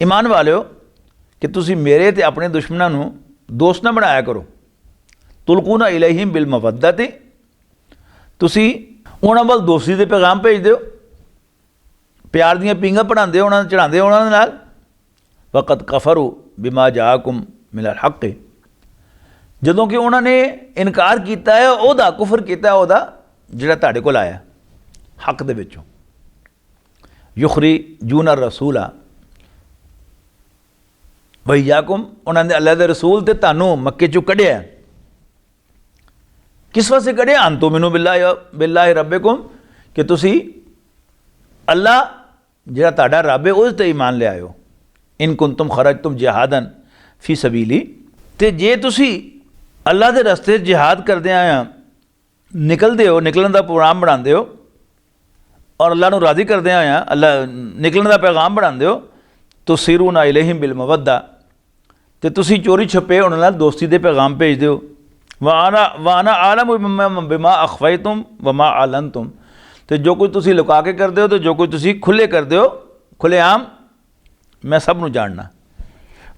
ईमान वालिओ कि तुसी मेरे ते अपने दुश्मनों नूं दोस्त ना बनाया करो। तुल्कूना इलैहिम बिल मवद्दति, तुसी उन्हां वल दोस्ती दे पैगाम भेज दिओ, प्यार दियां पींगां पढ़ांदे हो, उन्हां चढ़ांदे हो उन्हां नाल। वक़द कफ़रू बिमा जाअकुम मिनल हक़्क़ि, जदों कि उन्होंने इनकार किया है ओहदा, कुफर किया ओहदा जिहड़ा तुहाडे कोल आया हक दे विचों। युख़रिजूना रसूला व इय्याकुम, उन्होंने अल्लाह के रसूल ते तुहानूं मक्के चों कढ़िया। किस वास्ते कढ़िया? अन तुमिनू बिल्लाहि रब्बिकुम, कि तुसी अल्लाह जिहड़ा तुहाडा रब है उस ते ईमान ले आयो। इन कुंतुम खरजतुम जिहादन फी सबीली, ते जे तुसी अल्लाह के रस्ते जिहाद करदे आया निकलते हो, निकलन का प्रोग्राम बनाते हो, और अल्लाह नूं राज़ी करदे आया अल्लाह निकलन का पैगाम बनाते हो, तो सिरूना इलैहिम बिल मवद्दा, तो तुसी चोरी छपे उन्हां नाल दोस्ती दे पैगाम भेज दो। वाना आलम बिमा अखफ़ैतुम वमा आलनतुम, तो जो कुछ तुसी लुका के करते हो तो जो कुछ तुसी खुले करते हो, खुलेआम मैं सब नूं जानना।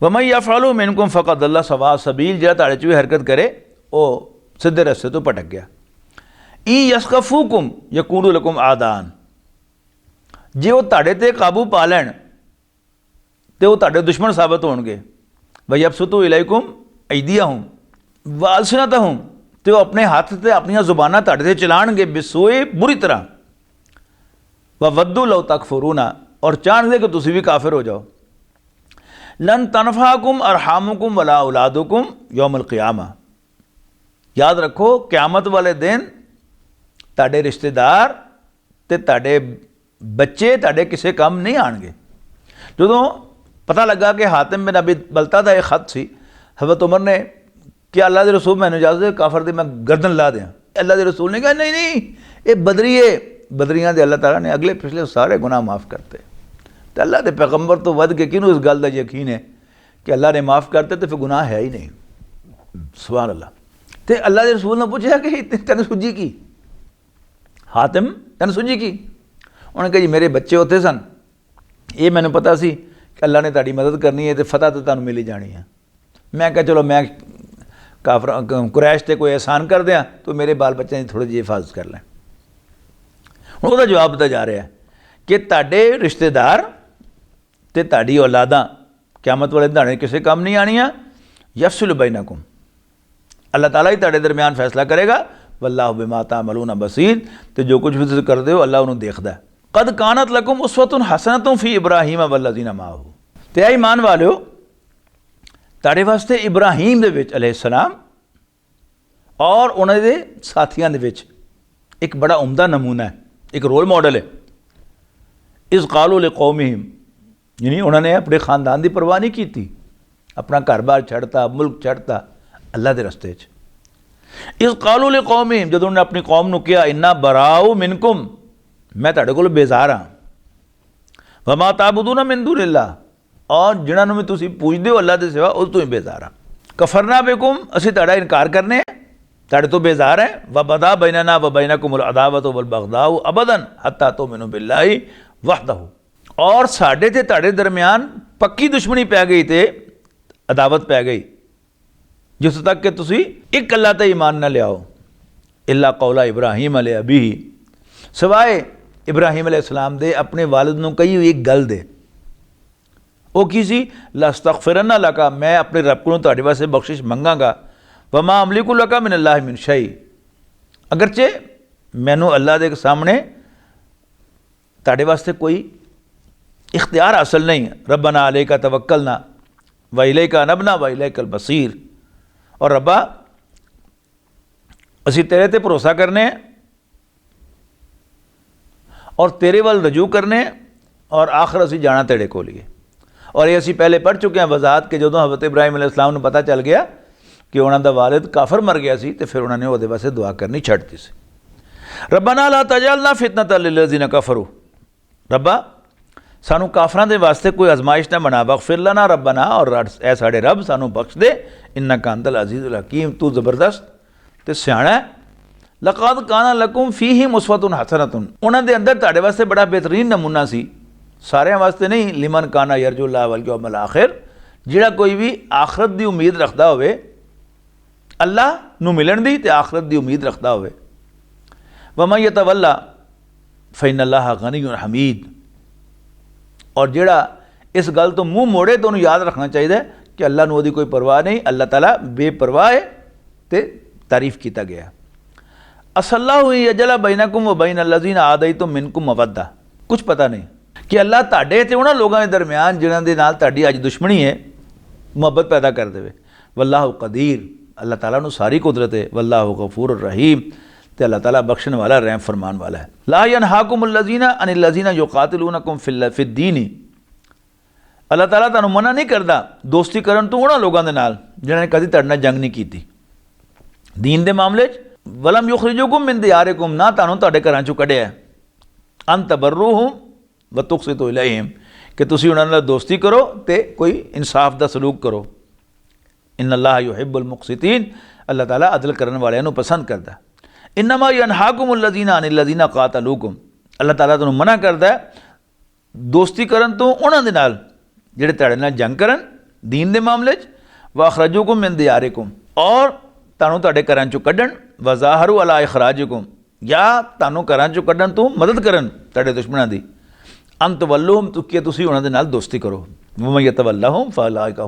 वमन यफ़अलु मिनकुम फ़क़द दल्ला सवा सबील, जिहड़ा तुहाडे च भी हरकत करे वो सीधे रस्ते तो भटक गया। ई यसकफूकुम यकूनु लकुम आदान, जे वो तुहाडे ते काबू पा लैण तो वो तुहाडे दुश्मन साबित होणगे। वयबसुतु इलैकुम ऐदियहुम व अलसिनतहुम, तो अपने हाथ से अपनियां जुबानां तुहाडे ते चलाणगे बिसोए बुरी तरह। ववद्दू लौ तकफुरूना, और चाहते कि तुसी भी काफिर हो जाओ। लन तनफाकुम अरहामुकुम वला औलादुकुम यौमल क़ियामा, याद रखो क़यामत वाले दिन तुहाडे रिश्तेदार ते तुहाडे बच्चे तुहाडे किसी काम नहीं आएंगे। ਜਦੋਂ ਪਤਾ ਲੱਗਾ ਕਿ ਹਾਤਮ ਬਿਨ ਅਬੀ ਬਲਤਾ ਦਾ ਇਹ ਖਤ ਸੀ, ਹਜ਼ਰਤ ਉਮਰ ਨੇ ਕਿ ਅੱਲਾ ਦੇ ਰਸੂਲ ਮੈਨੂੰ ਇਜਾਜ਼ਤ ਦੇ ਕਾਫਰ ਦੀ ਮੈਂ ਗਰਦਨ ਲਾ ਦਿਆਂ। ਅੱਲਾ ਦੇ ਰਸੂਲ ਨੇ ਕਿਹਾ ਨਹੀਂ ਨਹੀਂ, ਇਹ ਬਦਰੀਏ, ਬਦਰੀਆਂ ਦੇ ਅੱਲਾਹ ਤਾਲਾ ਨੇ ਅਗਲੇ ਪਿਛਲੇ ਸਾਰੇ ਗੁਨਾਹ ਮਾफ़ ਕਰਤੇ। तो अल्लाह के पैगंबर तो वध के किनू इस गल का यकीन है कि अल्लाह ने माफ़ करते तो फिर गुनाह है ही नहीं। सुभान अल्लाह। तो अल्लाह के रसूल ने पूछा कि तेन सूझी की, हातिम तेन सूझी की? उन्होंने कहा जी मेरे बच्चे उत्थे सन, ये मैंने पता सी कि अल्लाह ने ताड़ी मदद करनी है तो फतह तो तुहानू मिल ही जानी है। मैं कहा चलो मैं काफर कुरैश ते कोई एहसान कर दियाँ तो मेरे बाल बच्चों की थोड़ी जी हिफाजत कर लें। हुण उहदा जवाब दिता जा रहा है कि तुहाडे रिश्तेदार ते तुहाडी औलादां क़यामत वाले दिहाड़े किसी काम नहीं आनियां। यफ़्सिलु बैनकुम, अल्लाह ताला ही तुहाडे दरमियान फैसला करेगा। वल्लाहु बिमा तामलून बसीर, तो जो कुछ भी तुसीं करदे हो अल्लाह उहनूं देखदा है। कद कानत लकुम उस्वतुन हसनतुन फ़ी इब्राहीम वल्लज़ीना माअहू, ते ऐ ईमान वालिओ तुहाडे वास्ते इब्राहीम दे विच अलैहिस्सलाम और उन्हां दे साथियां दे विच एक बड़ा उम्दा नमूना है, एक रोल मॉडल है। इस कालू ले कौमिहिम, यानी उन्होंने अपने खानदान की परवाह नहीं की थी, अपना घर बार छड़ता, मुल्क छड़ता अल्लाह के रस्ते। इस कालू ले कौमिहिम, जब उन्होंने अपनी कौम को कहा इन्ना बराउ मिनकुम, मैं तुहाडे कोल बेजार हाँ, वमा ताबुदूना मिन दूनिल्लाह, और जिन्होंने भी तुसीं पूजदे हो अल्लाह के सिवा उस तो ही बेजार हाँ। कफरना बिकुम, असीं तुहाडा इनकार करने, तुहाडे तो बेजार है। व बदा बैनना व बैनकुमुल अदावत वल बगदाउ अबदन हत्ता तुमिनु बिल्लाहि वहदहू, और साडे ते तुहाडे दरमियान पक्की दुश्मनी पै गई ते अदावत पै गई जिस तक कि तुसीं एक अल्लाह ते ईमान न लियाओ। इल्ला कौला इब्राहीम अलैहि अबीही, सिवाए इब्राहीम अलैहिस्सलाम दे अपने वालिद नूं कही हुई एक गल दे। वो की सी, लस्तगफिरन्ना लका, मैं अपने रब कोलों तुहाडे वास्ते बख्शिश मंगांगा। वमा अमलिकु लका मिन अल्लाहि मिन शै, अगरचे मैनू अल्लाह दे सामने तुहाडे वास्ते कोई इख्तियार हासिल नहीं। रब्बना अलैका तवक्कलना व इलैका अनबना व इलैकल मसीर, और रब्बा असीं तेरे ते भरोसा करने और तेरे वाल रजू करने, और आखिर असीं जाना तेरे कोल ही। और ये असीं पहले पढ़ चुके हैं वजाहत के जदों हज़रत इब्राहीम अलैहिस्सलाम नूं पता चल गया कि उन्हों का वालिद काफर मर गया सी, तो फिर उन्होंने वो वास्ते दुआ करनी छड़ दी सी। रब्बना ला तजअलना फितनतल लिल्लज़ीना कफरू, रब्बा सानू काफरां दे वास्ते कोई आजमाइश ना बना। वग़फिर लना रब्बना, और ऐ साडे रब सानू बख्श दे। इन्नका अंतल अज़ीज़ुल हकीम, तू ज़बरदस्त ते सियाणा है। लक़द काना लकुम फ़ीहिम उस्वतुन हसनतुन, उन्हां दे अंदर तुहाडे वास्ते बड़ा बेहतरीन नमूना सी। सारिਆਂ वास्ते नहीं, लिमन काना यरजुल्लाह वल यौमल आखिर, जिहड़ा कोई भी आखरत की उम्मीद रखता होवे, अल्लाह नूं मिलण दी ते आखरत की उम्मीद रखता होवे। वमन यतवल्ला फ़इन्नल्लाह गनियुन हमीद, और जिहड़ा इस गल तो मूँह मोड़े तो उन्हें याद रखना चाहिए कि अल्लाह नूं ओहदी कोई परवाह नहीं, अल्लाह ताला बेपरवाह है ते तारीफ़ किया गया। असल्लाहु यजला बैनकुम व बैन अल्लज़ीना आदयतुम मिनकुम मवद्दा, कुछ पता नहीं कि अल्लाह तुहाडे ते उन्हां लोगों के दरमियान जिन्हां दे नाल तुहाडी अज दुश्मनी है मुहब्बत पैदा कर देवे। वल्लाहु कदीर, अल्लाह ताला नूं सारी कुदरत है। वल्लाहु गफूरुर रहीम, ते अल्लाह ताला बख्शण वाला रहम फरमान वाला है। ला यनहाकुमुल्लज़ीना अनिल्लज़ीना युकातिलूनकुम फिद्दीनी, अल्लाह ताला तुहानूं मना नहीं करदा दोस्ती करन तो उन्हां लोगों के नाल जिन्हां ने कदी तुहाडे नाल जंग नहीं कीती दीन दे मामले च। वलम युखरिजुकुम मिन दियारिकुम, ना तुहानूं तुहाडे घरां चों कढिया अन तबर्रुहुम व तुक़सितू इलैहिम, कि तुसीं उन्हां नाल दोस्ती करो ते कोई इंसाफ दा सलूक करो। इन्नल्लाह युहिब्बुल मुक़सितीन, अल्लाह ताला अदल करन वालियां नूं पसंद करदा। इन्नमा यनहाकुमुल्लज़ीना अनिल्लज़ीना क़ातलूकुम, अल्लाह ताला तुहानूं मना करदा दोस्ती करन तो उन्हां दे नाल जिहड़े तुहाडे नाल जंग करन दीन दे मामले च। व अखरजुकुम मिन दियारिकुम, और तुहानूं तुहाडे घरां चों कढण। व ज़ाहरू अला इखराजिकुम, या तुहानूं घरां चों कढण तो मदद करन तुहाडे दुश्मनां दी। अंत वल्लुहुम, कि तुसीं उन्हां दे नाल दोस्ती करो। वमन यतवल्लहुम फउलाइका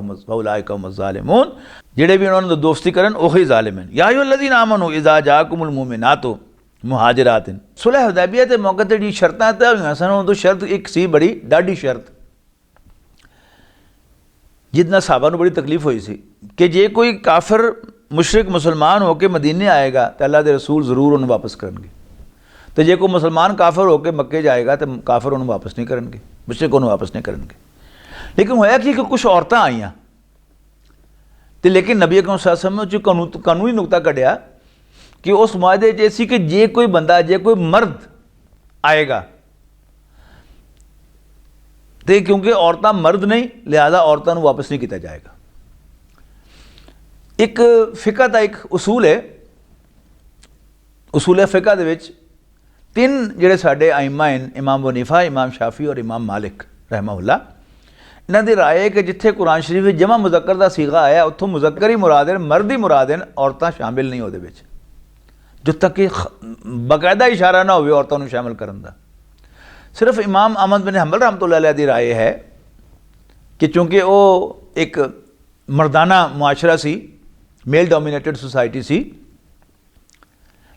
हुमुज़ ज़ालिमून, जिहड़े भी उन्हां नाल दोस्ती करन ओही ज़ालिम हैं। या अय्युहल्लज़ीना आमनू इज़ा जाअकुमुल मुमिनातु मुहाजिरातिन, सुलह हुदैबिया ते मौके ते जी शर्तां तय होईयां सन, उदों शर्त एक सी बड़ी डाढी शर्त, जितना साहबा नूं बड़ी तकलीफ हुई सी कि जे कोई काफिर मुशरिक मुसलमान होकर मदीने आएगा तो अल्लाह के रसूल जरूर उन्हें वापस करेंगे, तो जे कोई मुसलमान काफिर होकर मक्के जाएगा तो काफिर उन्हें वापस नहीं करेंगे, मुशरिक उन्हें वापस नहीं करेंगे। लेकिन होया कि कुछ औरतां आईयां तो लेकिन नबी अकरम सल्लल्लाहु अलैहि वसल्लम च कानूनी नुकता कढ़िया कि उस माहदे च सी कि जे कोई बंदा जे कोई मर्द आएगा तो क्योंकि औरतां मर्द नहीं लिहाजा औरतों को वापस नहीं किया जाएगा। एक फिका का एक उसूल है, उसूल फिका दे विच तीन जिहड़े साडे आइमा हैं, इमाम अबू हनीफा, इमाम शाफी और इमाम मालिक रहमहुल्लाह, इन्हां दी राय है कि जिथे कुरान शरीफ में जमा मुज़क्कर का सीगा आया उत्थों मुज़क्कर ही मुराद है, मर्द ही मुराद है, औरतां शामिल नहीं उहदे विच, जो तक कि बाकायदा इशारा ना हो औरतों को शामिल करन दा। सिर्फ इमाम अहमद बिन हंबल रहमतुल्लाह अलैह दी राय है कि चूँकि वो एक मर्दाना मुआशरा सी, मेल डोमीनेटेड सोसाइटी सी,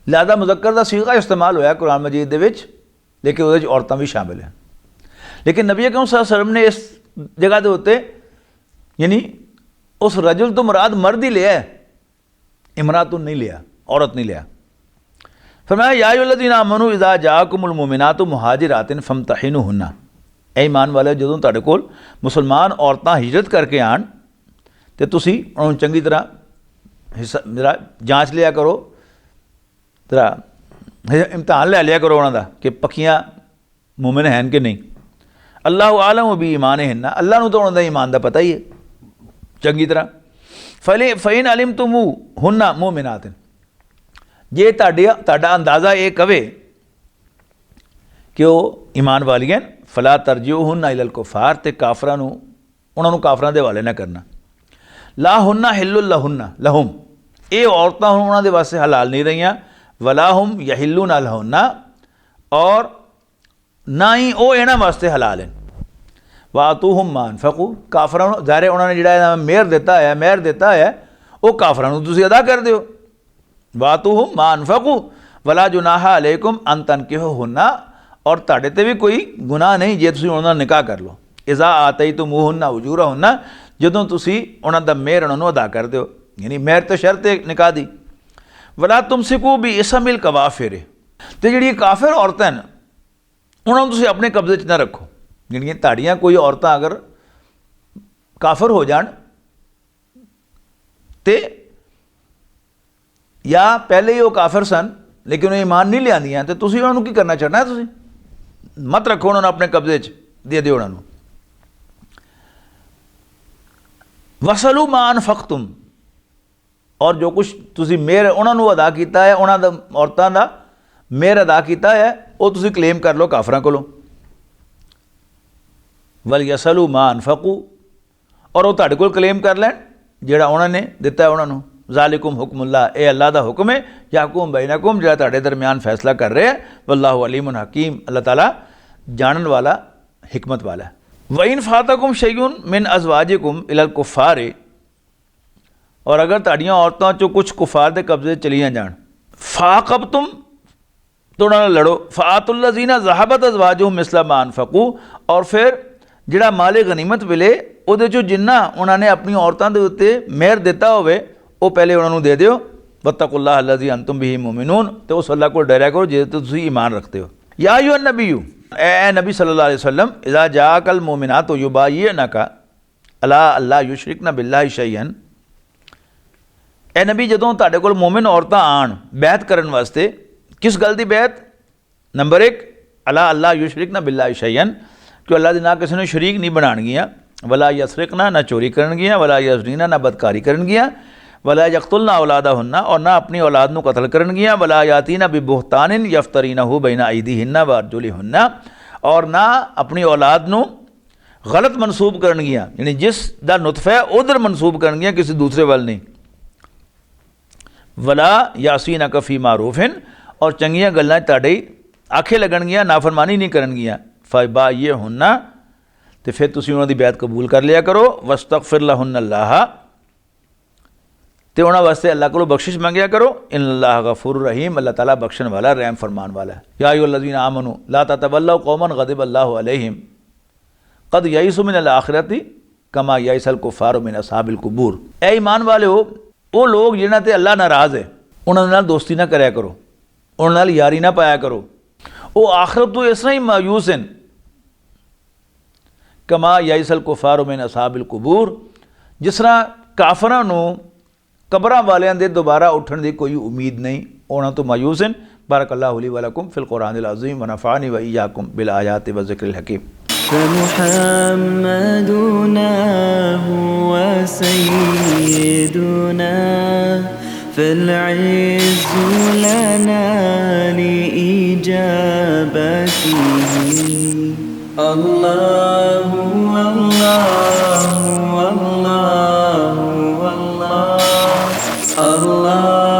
लिहाजा मुज़क्कर का सीगा इस्तेमाल होया कुरान मजीद दे विच, लेकिन उहदे च औरतां भी शामिल हैं। लेकिन नबी अकरम सल्लल्लाहु अलैहि वसल्लम ने इस जगह के उत्ते यानी उस रजुल तो मुराद मर्द ही लिया है, इमरातुन नहीं लिया, औरत नहीं लिया। फरमाया या अय्युहल्लज़ीना आमनू इज़ा जाअकुमुल मुमिनातु मुहाजिरातिन फम्तहिनुहुन्ना, ए ईमान वाले जदों तुहाडे कोल मुसलमान औरतां हिजरत करके आन तो तुसी उन्हां नूं चंगी तरह जरा जांच लिया करो, जरा इम्तिहान लै लिया करो उन्हां दा कि पक्कियां मुमिन हैं कि नहीं। अल्लाह आलम भी ईमान हिन्ना, अल्लाह नूं तो उन्हां दा ईमान दा पता ही है चंगी तरह। फ़इन अलिम तुमू हुन्ना मोमिनातिन, जे तुहाडा अंदाज़ा ये कवे कि वो ईमान वालियां फला तरजिओ हुन्ना इलल कुफ़ार, ते काफरां नूं उन्हां नूं काफरां दे हवाले ना करना। ला हुन्ना हिल्लुल लहुन्ना लहुम, ये औरतां हुण उन्हां दे वास्ते हलाल नहीं रहियां, वला हुम यहिल्लूना लहुन्ना, और ना ही वो इन्हां वास्ते हलाल हैं। वातूहुम मा अनफ़क़ू, काफरां नूं ज़ाहिर उन्होंने जिहड़ा मेहर दिता है वो काफरां नूं तुसीं अदा कर दिओ। वातूहुम मा अनफ़क़ू वला जुनाहा अलैकुम अन तनकिहुहुन्ना, और तुहाडे ते भी कोई गुनाह नहीं जे तुसीं उन्हां दा निकाह कर लो। इज़ा आतईतुमूहुन्ना उजूरहुन्ना, जदों तुसीं उन्हां दा मेहर उन्हां नूं अदा कर दिओ, यानी मेहर तो शर्त है निकाह दी। वला तुमसिकू भी इसमिल कवाफिर, तो जिहड़ी काफिर औरतां ने उन्हां नूं तुसीं अपने कब्जे च ना रखो। जिहड़ियां तुहाडियां कोई औरतां अगर काफिर हो जाण ते या पहले ही वो काफिर सन लेकिन उन्हें ईमान नहीं लियांदियां, तो तुसीं उन्हां नूं की करना छड्डना है, तुसीं मत रखो उन्होंने अपने कब्जे च, दे दिओ उन्हां नूं। वसलू मा अनफ़क़तुम, और जो कुछ तुसीं मेहर उन्हां नूं अदा कीता है, उन्हां दा औरतां दा मेहर अदा कीता है, वो तुसीं क्लेम कर लो काफरां कोलों। वल यसलू मा अनफ़क़ू, और वो तुहाडे कोल क्लेम कर लैन जिहड़ा उन्होंने दिता है उन्होंने। ज़ालिकुम हुक्मुल्लाह, ए अल्लाह दा हुक्म है, यहकुम बैनकुम, जिहड़ा तुहाडे दरमियान फैसला कर रहे हैं। वल्लाहु अलीमुन हकीम, अल्लाह ताला जानन वाला हिकमत वाला है। व इन फातकुम शैउन मिन अज़वाजिकुम इलल कुफ़ार, और अगर तुहाडियां औरतां चों कुछ कुफार दे कब्जे चलियां जान, फ़ाक़बतुम, तो उन्हां नाल लड़ो, फ़आतुल्लज़ीना ज़हबत अज़वाजुहुम मिसला मा अनफ़क़ू, और फिर जिहड़ा माले गनीमत मिले उहदे चों जिन्ना उन्होंने अपनी औरतां दे उत्ते मेहर दिता होवे वो पहले उन्होंने दे दिओ। वत्तकुल्लाह अल्लज़ी अन्तुम बिही मुमिनून, तो उस अल्लाह को डरया करो जे तुसीं ईमान रखते हो। या अय्युहन नबिय्यु, ए नबी सल्लल्लाहु अलैहि वसल्लम, इज़ा जाअकल मुमिनातु युबाय्यिनका अला अल्ला युशरिकना बिल्लाहि शैअन, ए नबी जदों तुहाडे कोल मोमिन औरतां आण बैत करन वास्ते, किस गल दी बैत? नंबर 1 अला अल्ला युशरिकना बिल्लाहि शैअन, कि अल्लाह दे ना किसी ने शरीक नहीं बनाणगियां, वला यसरिकना, ना चोरी करनगियां, वला यज़नीना, ना बदकारी करनगियां, वला यक़तुलना औलादहुन्ना, और ना अपनी औलाद नूं कत्ल करनगियां, वला यातीना बिबुहतानिन यफ्तरीनहु बैना अयदीहिन्ना व अर्जुलिहुन्ना, और ना अपनी औलाद नूं गलत मनसूब करनगियां, यानी जिस दा नुतफ़ा है उधर मनसूब करनगियां, किसी दूसरे वाल नहीं। वला यासीना कफ़ी मारूफिन, और चंगियां गल्लां तुहाडे आखे लगणगियां, नाफरमानी नहीं करनगियां। फ़बाय्यिहुन्ना, तो फिर तुसीं उन्हां दी बैत कबूल कर लिया करो। वस्तग़फ़िर लहुन्नल्लाह, तो उन्हां वास्ते अल्लाह को बख्शिश मंगया करो। इन्नल्लाह गफ़ूरुर रहीम, अल्लाह ताला बख्शण वाला रहम फरमान वाला है। या अय्युहल्लज़ीना आमनू ला ततवल्लव कौमन ग़ज़िबल्लाहु अलैहिम क़द यइसू मिनल आखिरति कमा यइसल कुफ़ारु मिन अस्हाबिल कुबूर। ए ईमान वाले हो, वो लोग जिन्हां ते अल्लाह नाराज़ है उन्हां नाल दोस्ती ना करया करो, उन्हां नाल यारी ना पाया करो। वो आखिरत तो इस तरह ही मायूस हैं कमा याइसल कुफार मिन असहाबिल कुबूर, जिस तरह काफरां नूं कबरां वालियां दे दोबारा उठण दी कोई उम्मीद नहीं, उन्हां तो मायूस हैं। बारकल्लाहु ली व लकुम फिल कुरानिल अज़ीम व नफ़अनी व इय्याकुम बिल आयाति व ज़िक्रिल हकीम। فمحمدنا هو سيدنا فالعز لنا لإجابته الله الله الله الله الله